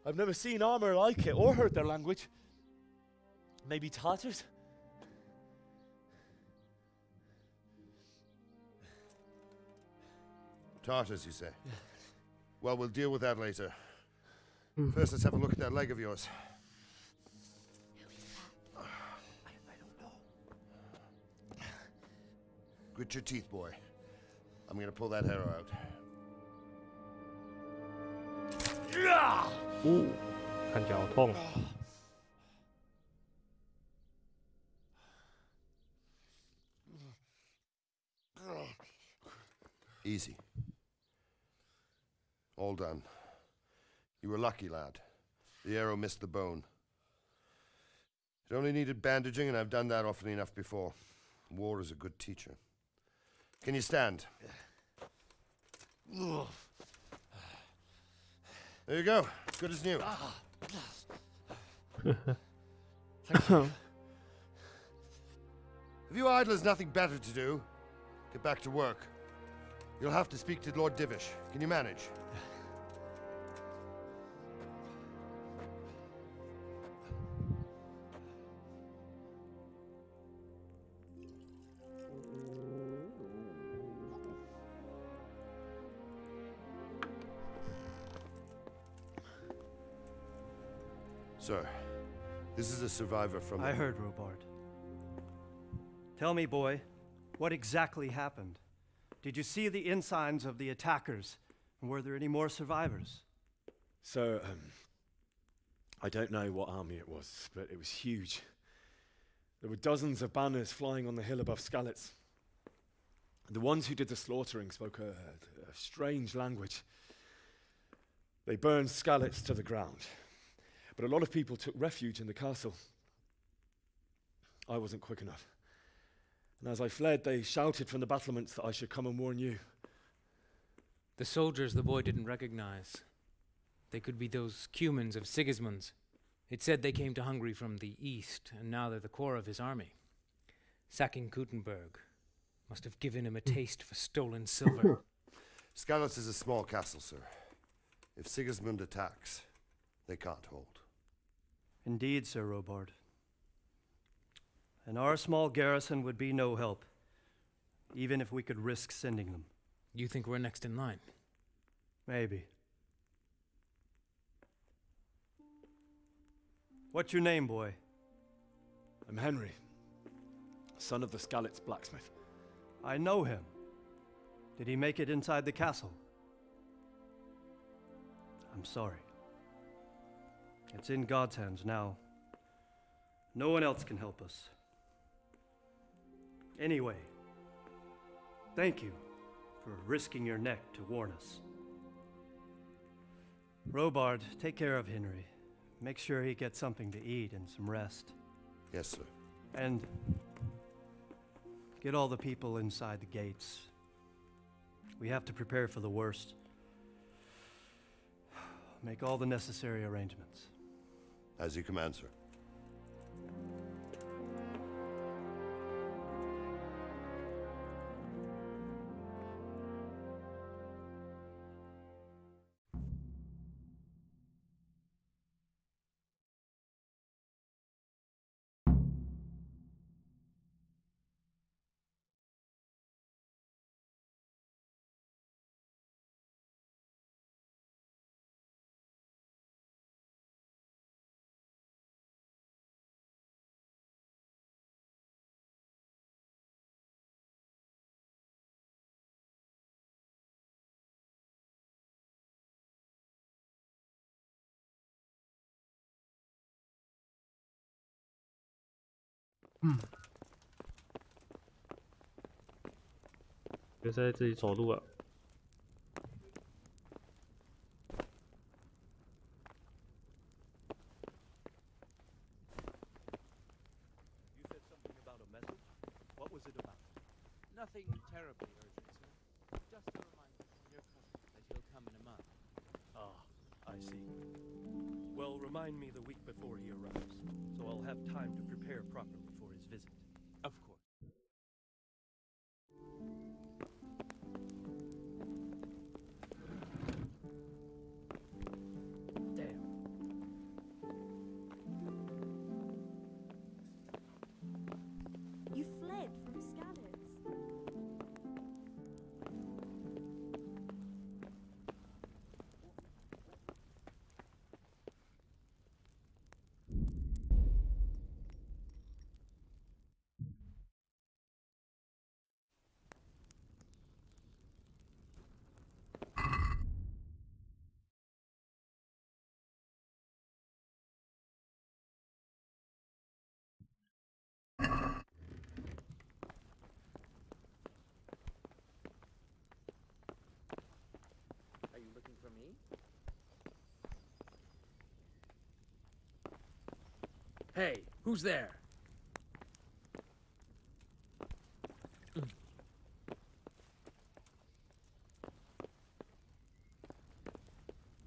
I've never seen armor like it or heard their language. Maybe Tatars? Tartars, you say? Yeah. Well, we'll deal with that later. First, let's have a look at that leg of yours. I don't know. Grit your teeth, boy. I'm gonna pull that arrow out. 看起来好痛。 Easy. All done. You were lucky, lad. The arrow missed the bone. It only needed bandaging, and I've done that often enough before. War is a good teacher. Can you stand? There you go. Good as new. Thank you. If you idlers nothing better to do, get back to work. You'll have to speak to Lord Divish. Can you manage? Sir, this is a survivor from... I heard, Robart. Tell me, boy, what exactly happened? Did you see the ensigns of the attackers? And were there any more survivors? So, I don't know what army it was, but it was huge. There were dozens of banners flying on the hill above Skalitz. The ones who did the slaughtering spoke a strange language. They burned Skalitz to the ground. But a lot of people took refuge in the castle. I wasn't quick enough. And as I fled, they shouted from the battlements that I should come and warn you. The soldiers the boy didn't recognize. They could be those Cumans of Sigismund's. It said they came to Hungary from the east, and now they're the core of his army. Sacking Gutenberg must have given him a taste for stolen silver. Skalitz is a small castle, sir. If Sigismund attacks, they can't hold. Indeed, Sir Robard. And our small garrison would be no help, even if we could risk sending them. You think we're next in line? Maybe. What's your name, boy? I'm Henry, son of the Skalitz blacksmith. I know him. Did he make it inside the castle? I'm sorry. It's in God's hands now. No one else can help us. Anyway, thank you for risking your neck to warn us. Robard, take care of Henry. Make sure he gets something to eat and some rest. Yes, sir. And get all the people inside the gates. We have to prepare for the worst. Make all the necessary arrangements. As you command, sir.别在这里走路了。You said something about a message. What was it about? Nothing terribly urgent, sir. Just a reminder from your cousin that he'll come in a month. Ah, I see. Well, remind me the week before he arrives, so I'll have time to prepare properly for his visit. Of course. You fled from Skalitz. Are you looking for me? Hey, who's there?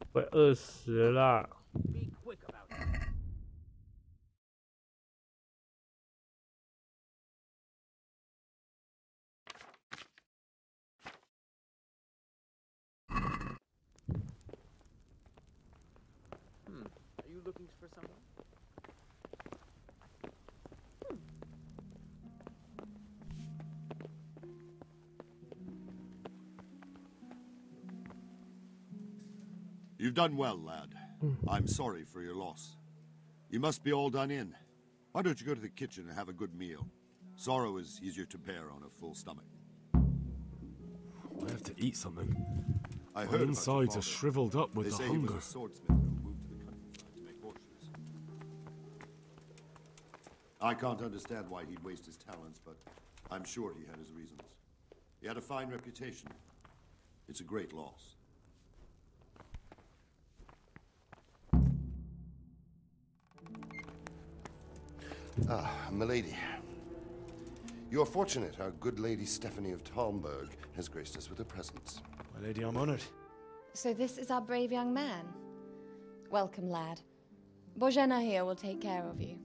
"快饿死啦！" Be quick about it. Are you looking for someone? You've done well, lad. I'm sorry for your loss. You must be all done in. Why don't you go to the kitchen and have a good meal? Sorrow is easier to bear on a full stomach. I have to eat something. I My heard about insides your are father. shriveled up with They the say hunger. he was a swordsmith who moved to the countryside to make horseshoes. I can't understand why he'd waste his talents, but I'm sure he had his reasons. He had a fine reputation. It's a great loss. Ah, milady. You're fortunate our good lady Stephanie of Talmberg has graced us with her presence. My lady, I'm honored. So this is our brave young man. Welcome, lad. Bozhena here will take care of you.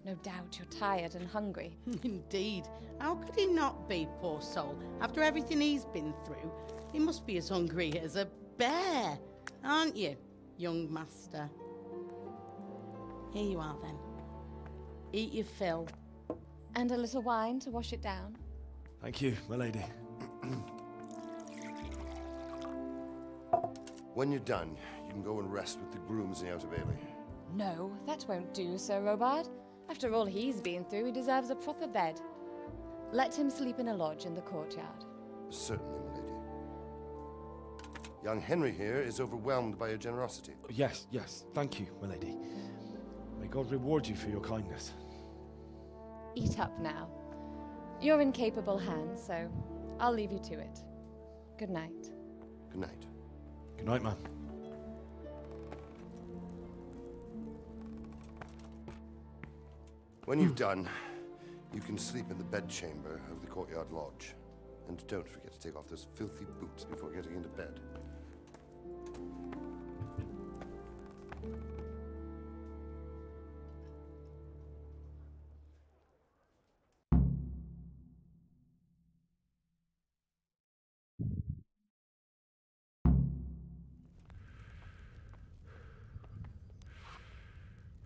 No doubt you're tired and hungry. Indeed. How could he not be, poor soul? After everything he's been through, he must be as hungry as a bear, aren't you, young master? Here you are, then. Eat your fill. And a little wine to wash it down. Thank you, my lady. When you're done, you can go and rest with the grooms in the Outer Bailey. No, that won't do, Sir Robard. After all he's been through, he deserves a proper bed. Let him sleep in a lodge in the courtyard. Certainly, my lady. Young Henry here is overwhelmed by your generosity. Yes, yes, thank you, my lady. May God reward you for your kindness. Eat up now. You're in capable hands, so I'll leave you to it. Good night. Good night. Good night, ma'am. When you've done, you can sleep in the bedchamber of the courtyard lodge. And don't forget to take off those filthy boots before getting into bed.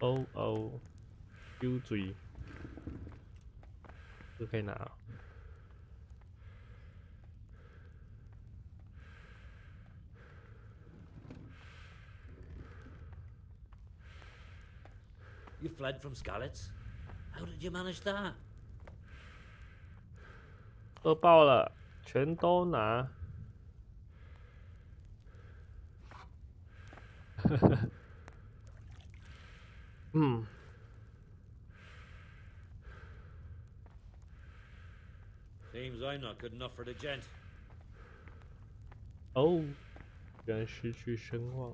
哦哦，丢嘴，这可以拿啊。You fled from Skalitz? How did you manage that? 饿爆了，全都拿。嗯。Seems I'm not good enough for the gent. 哦，原来失去声望。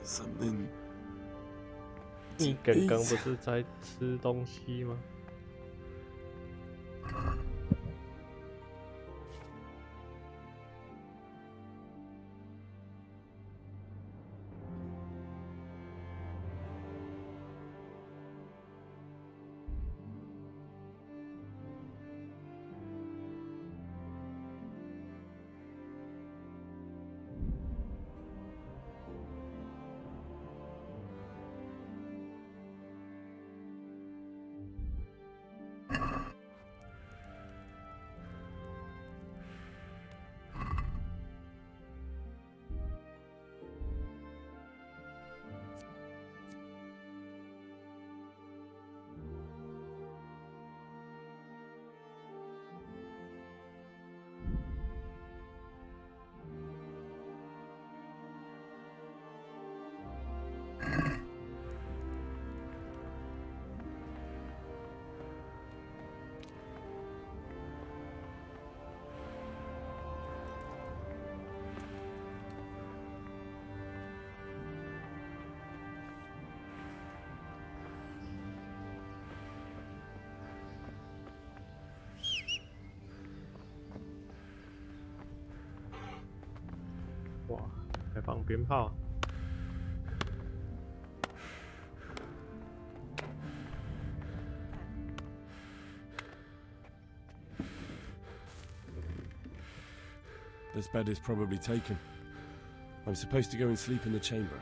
Something. 你刚刚不是在吃东西吗？哇，还放鞭炮！ This bed is probably taken. I'm supposed to go and sleep in the chamber.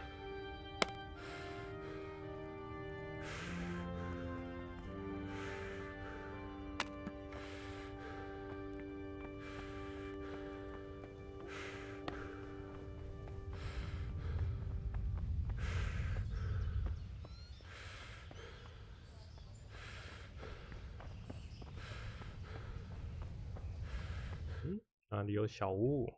嗯，哪里有小屋？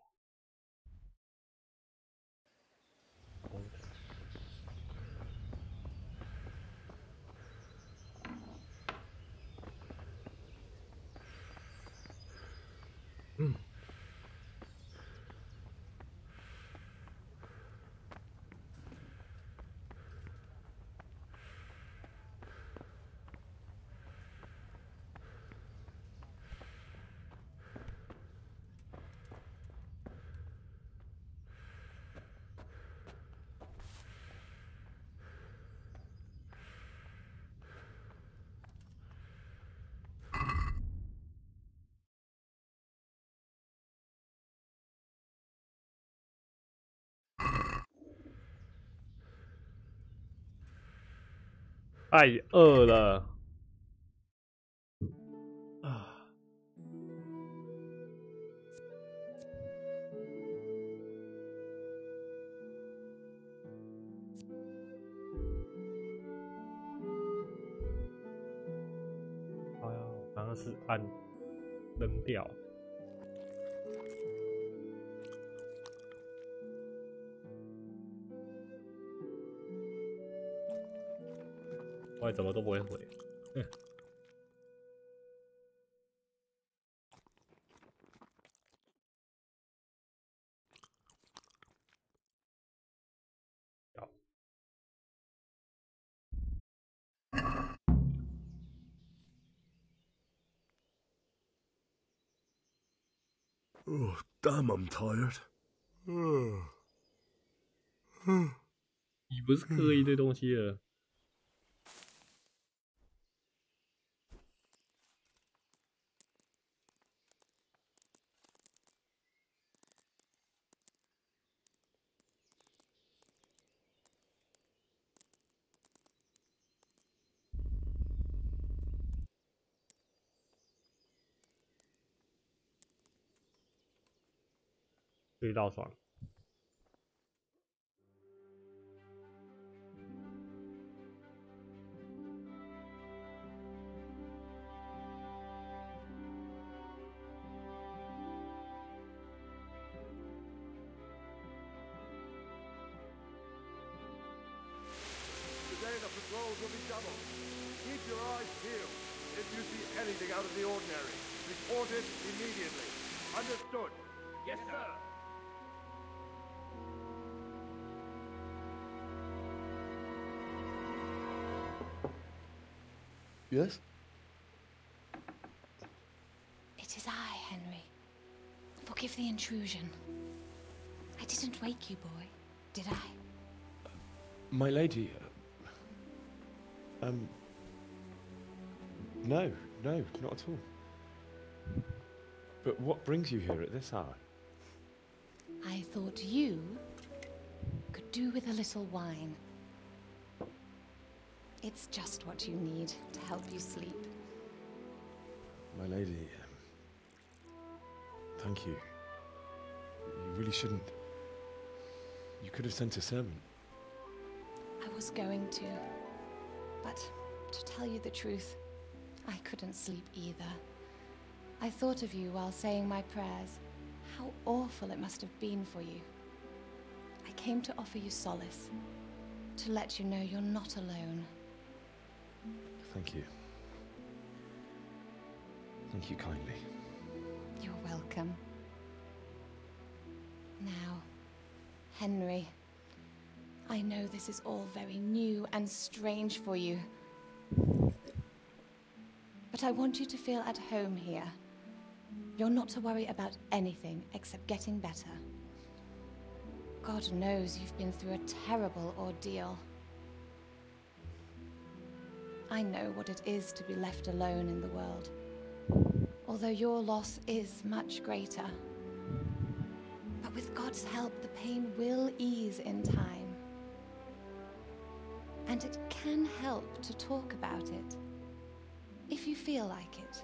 太饿了。刚刚是按扔掉。我怎么都不会回。Oh, damn, I'm tired. 你不是刻意堆东西了。睡到爽。Today the patrols will be doubled. Keep your eyes peeled. If you see anything out of the ordinary, report it immediately. Understood? Yes, sir. Yes? It is I, Henry. Forgive the intrusion. I didn't wake you, boy, did I? My lady, no, not at all. But what brings you here at this hour? I thought you could do with a little wine. It's just what you need to help you sleep. My lady, thank you. You really shouldn't. You could have sent a servant. I was going to, but to tell you the truth, I couldn't sleep either. I thought of you while saying my prayers. How awful it must have been for you. I came to offer you solace, to let you know you're not alone. Thank you. Thank you kindly. You're welcome. Now, Henry, I know this is all very new and strange for you. But I want you to feel at home here. You're not to worry about anything except getting better. God knows you've been through a terrible ordeal. I know what it is to be left alone in the world, although your loss is much greater. But with God's help, the pain will ease in time. And it can help to talk about it, if you feel like it.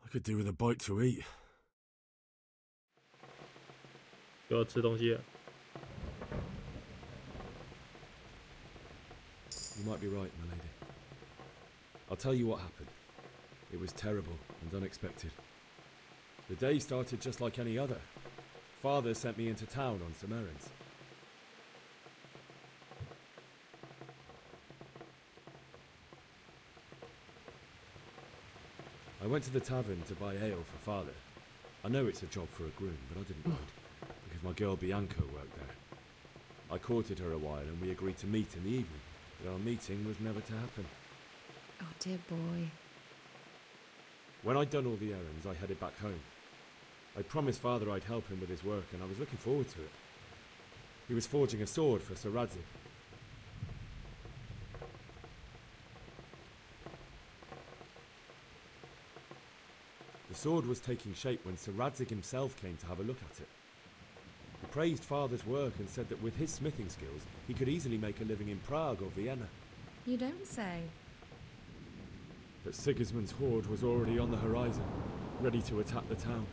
I could do with a bite to eat. 给我吃东西了。You might be right, my lady. I'll tell you what happened. It was terrible and unexpected. The day started just like any other. Father sent me into town on some errands. I went to the tavern to buy ale for Father. I know it's a job for a groom, but I didn't mind, because my girl Bianca worked there. I courted her a while and we agreed to meet in the evening, but our meeting was never to happen. Oh, dear boy. When I'd done all the errands, I headed back home. I promised Father I'd help him with his work, and I was looking forward to it. He was forging a sword for Sir Radzig. The The sword was taking shape when Sir Radzig himself came to have a look at it. He praised Father's work and said that with his smithing skills, he could easily make a living in Prague or Vienna. You don't say. But Sigismund's horde was already on the horizon, ready to attack the town.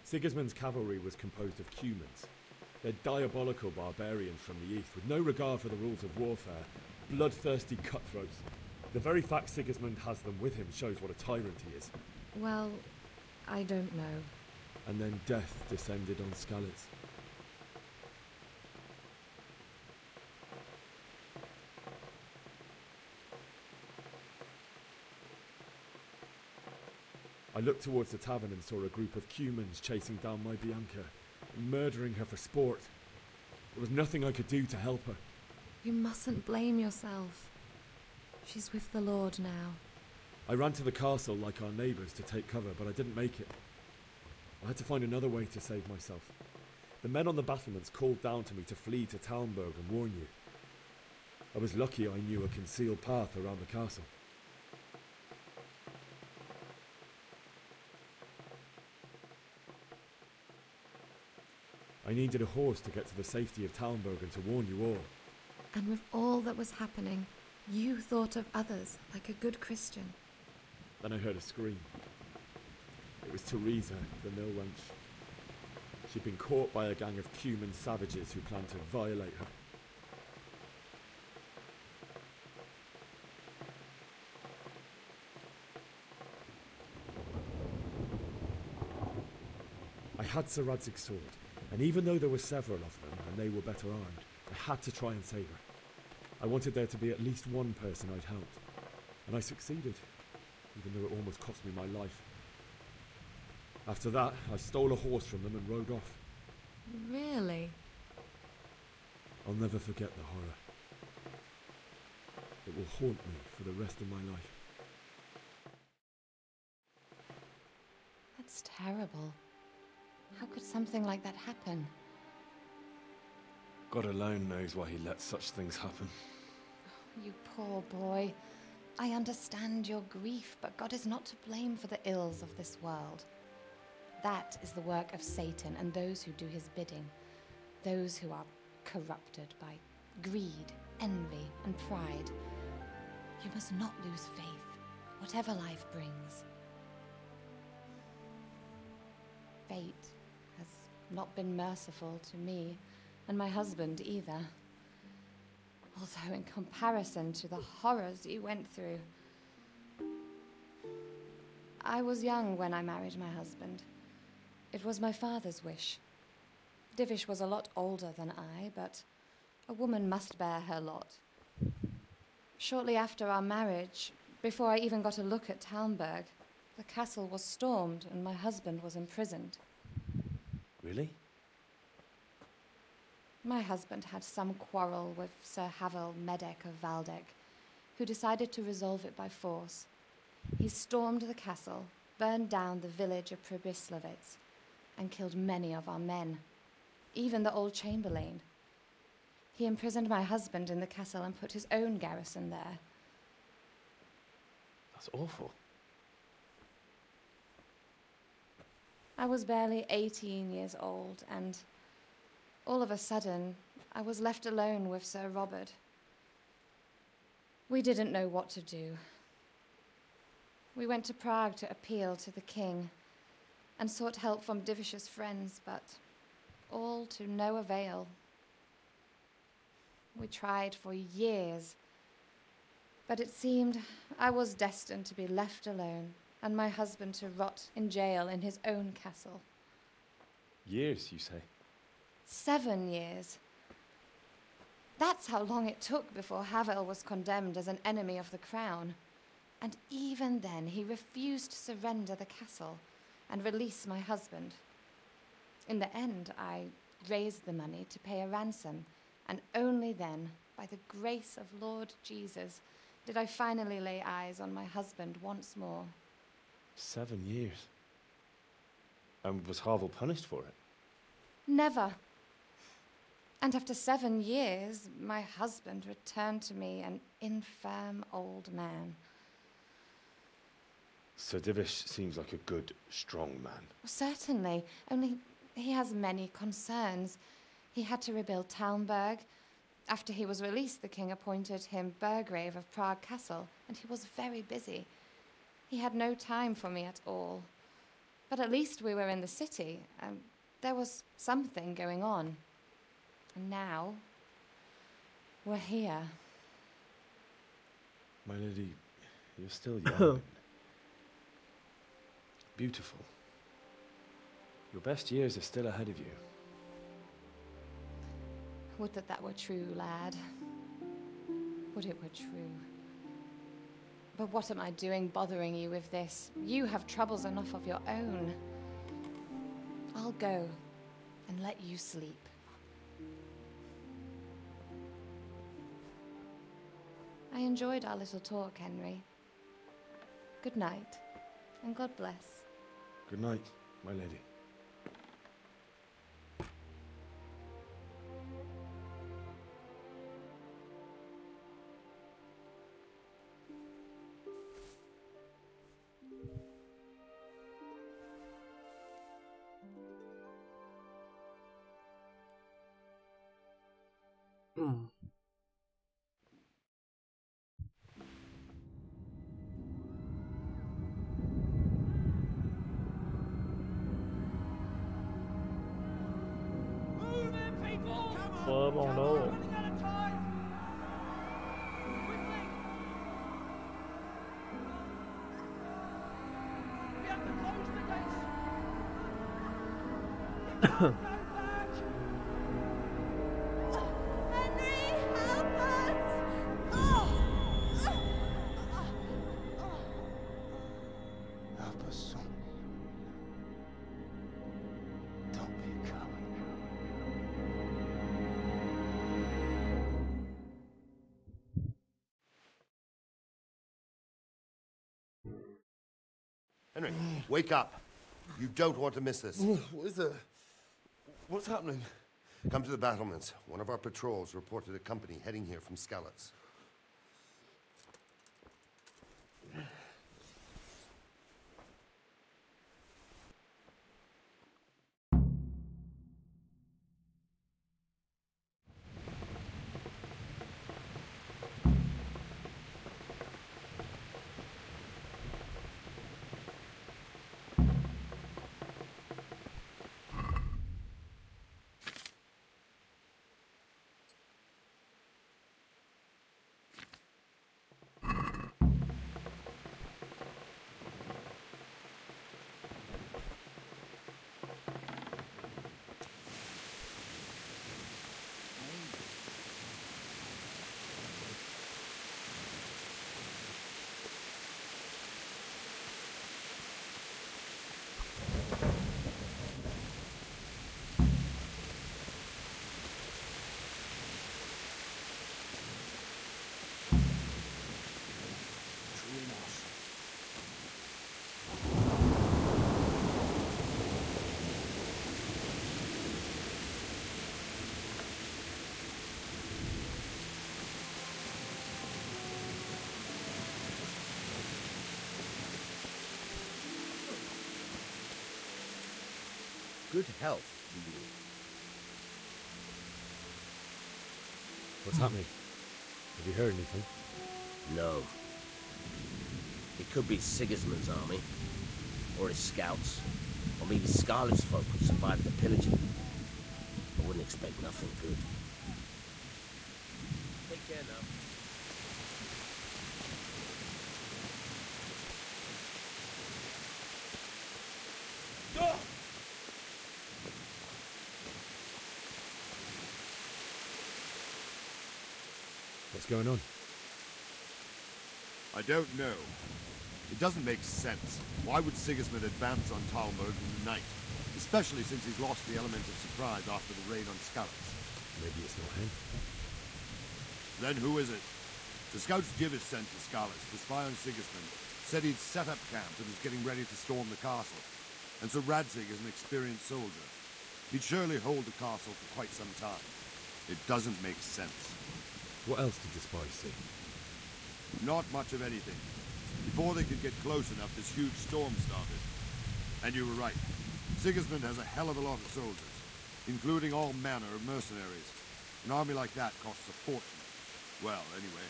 Sigismund's cavalry was composed of Cumans. They're diabolical barbarians from the east, with no regard for the rules of warfare, bloodthirsty cutthroats. The very fact Sigismund has them with him shows what a tyrant he is. Well, I don't know. And then death descended on Skalitz. I looked towards the tavern and saw a group of Cumans chasing down my Bianca, murdering her for sport. There was nothing I could do to help her. You mustn't blame yourself. She's with the Lord now. I ran to the castle like our neighbours to take cover, but I didn't make it. I had to find another way to save myself. The men on the battlements called down to me to flee to Talmberg and warn you. I was lucky I knew a concealed path around the castle. I needed a horse to get to the safety of Talmberg and to warn you all. And with all that was happening, you thought of others like a good Christian. Then I heard a scream. It was Teresa, the mill wench. She'd been caught by a gang of Cuman savages who planned to violate her. I had Sir Radzig's sword, and even though there were several of them and they were better armed, I had to try and save her. I wanted there to be at least one person I'd helped, and I succeeded, even though it almost cost me my life. After that, I stole a horse from them and rode off. Really? I'll never forget the horror. It will haunt me for the rest of my life. That's terrible. How could something like that happen? God alone knows why he lets such things happen. Oh, you poor boy. I understand your grief, but God is not to blame for the ills of this world. That is the work of Satan and those who do his bidding. Those who are corrupted by greed, envy, and pride. You must not lose faith, whatever life brings. Fate has not been merciful to me, and my husband either. Although in comparison to the horrors you went through. I was young when I married my husband. It was my father's wish. Divish was a lot older than I, but a woman must bear her lot. Shortly after our marriage, before I even got a look at Talmberg, the castle was stormed and my husband was imprisoned. Really? My husband had some quarrel with Sir Havel Medek of Valdek, who decided to resolve it by force. He stormed the castle, burned down the village of Pribyslavitz, and killed many of our men, even the old chamberlain. He imprisoned my husband in the castle and put his own garrison there. That's awful. I was barely 18 years old, and all of a sudden, I was left alone with Sir Robert. We didn't know what to do. We went to Prague to appeal to the king and sought help from Divish's friends, but all to no avail. We tried for years, but it seemed I was destined to be left alone and my husband to rot in jail in his own castle. Years, you say? 7 years. That's how long it took before Havel was condemned as an enemy of the crown. And even then, he refused to surrender the castle and release my husband. In the end, I raised the money to pay a ransom, and only then, by the grace of Lord Jesus, did I finally lay eyes on my husband once more. 7 years. And was Havel punished for it? Never. And after 7 years, my husband returned to me an infirm old man. Sir Divish seems like a good, strong man. Certainly, only he has many concerns. He had to rebuild Talmberg. After he was released, the king appointed him Burgrave of Prague Castle, and he was very busy. He had no time for me at all. But at least we were in the city, and there was something going on. And now, we're here. My lady, you're still young. Beautiful. Your best years are still ahead of you. Would that that were true, lad. Would it were true. But what am I doing bothering you with this? You have troubles enough of your own. I'll go and let you sleep. I enjoyed our little talk, Henry. Good night, and God bless. Good night, my lady. Oh no. Help us, son. Don't be a coward. Henry, wake up. You don't want to miss this. What is it? What's happening? Come to the battlements. One of our patrols reported a company heading here from Skalitz. Good health to you. What's happening? Have you heard anything? No. It could be Sigismund's army, or his scouts, or maybe Scarlet's folk who survived the pillaging. I wouldn't expect nothing good. Take care now. What's going on? I don't know. It doesn't make sense. Why would Sigismund advance on Talmberg in the night? Especially since he's lost the element of surprise after the raid on Skalitz. Maybe it's not him. Then who is it? The scouts Jivis sent to Skalitz to spy on Sigismund said he'd set up camp and was getting ready to storm the castle. And so Radzig is an experienced soldier. He'd surely hold the castle for quite some time. It doesn't make sense. What else did the spies see? Not much of anything. Before they could get close enough, this huge storm started. And you were right. Sigismund has a hell of a lot of soldiers, including all manner of mercenaries. An army like that costs a fortune. Well, anyway,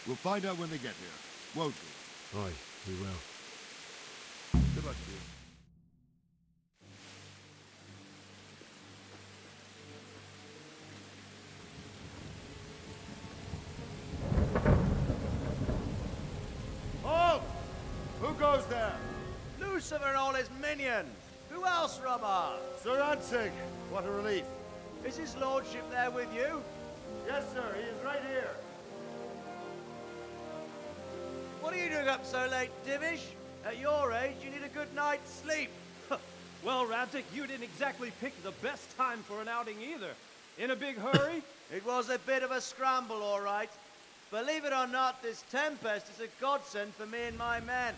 we'll find out when they get here, won't we? Aye, we will. Good luck to you. Halt! Who goes there? Lucifer and all his minions. Who else, Robber? Sir Ansig, what a relief. Is his lordship there with you? Yes, sir, he is right here. What are you doing up so late, Divish? At your age, you need a good night's sleep. Well, Radzik, you didn't exactly pick the best time for an outing either. In a big hurry? It was a bit of a scramble, all right. Believe it or not, this tempest is a godsend for me and my men.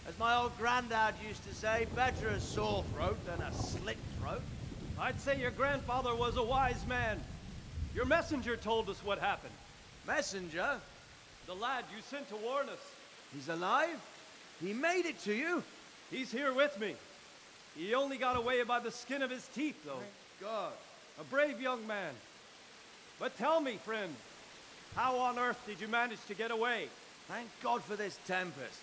As my old granddad used to say, better a sore throat than a slit throat. I'd say your grandfather was a wise man. Your messenger told us what happened. Messenger? The lad you sent to warn us. He's alive? He made it to you? He's here with me. He only got away by the skin of his teeth, though. Thank God. A brave young man. But tell me, friend, how on earth did you manage to get away? Thank God for this tempest.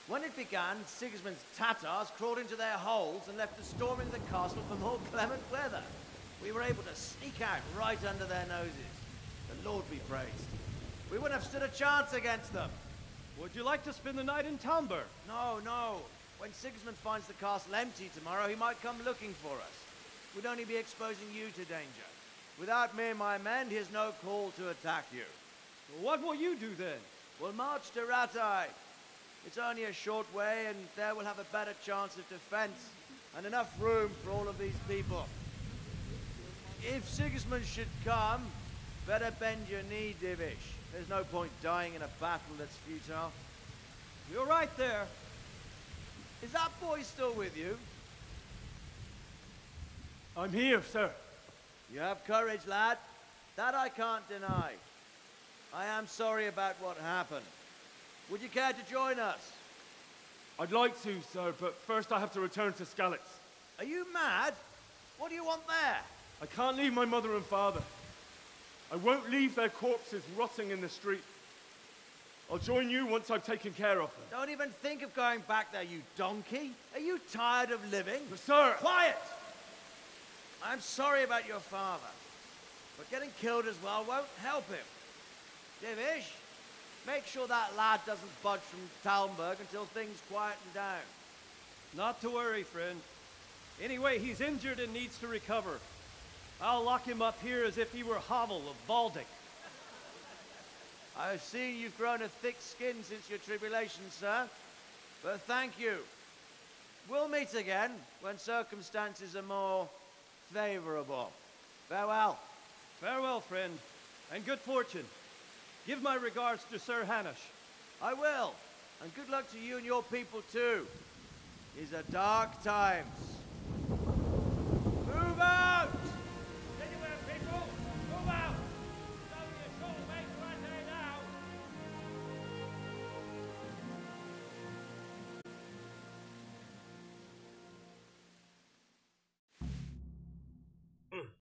When it began, Sigismund's Tatars crawled into their holes and left us storming the castle for more clement weather. We were able to sneak out right under their noses. The Lord be praised. We wouldn't have stood a chance against them. Would you like to spend the night in Talmberg? No, no. When Sigismund finds the castle empty tomorrow, he might come looking for us. We'd only be exposing you to danger. Without me and my men, he has no call to attack you. What will you do then? We'll march to Ratai. It's only a short way, and there we'll have a better chance of defense and enough room for all of these people. If Sigismund should come, better bend your knee, Divish. There's no point dying in a battle that's futile. You're right there. Is that boy still with you? I'm here, sir. You have courage, lad. That I can't deny. I am sorry about what happened. Would you care to join us? I'd like to, sir, but first I have to return to Skalitz. Are you mad? What do you want there? I can't leave my mother and father. I won't leave their corpses rotting in the street. I'll join you once I've taken care of them. Don't even think of going back there, you donkey. Are you tired of living? But sir! Quiet! I'm sorry about your father, but getting killed as well won't help him. Divish, make sure that lad doesn't budge from Talmberg until things quieten down. Not to worry, friend. Anyway, he's injured and needs to recover. I'll lock him up here as if he were Havel of Baldic. I've seen you've grown a thick skin since your tribulation, sir. But thank you. We'll meet again when circumstances are more favorable. Farewell. Farewell, friend, and good fortune. Give my regards to Sir Hanush. I will. And good luck to you and your people, too. These are dark times. Move out!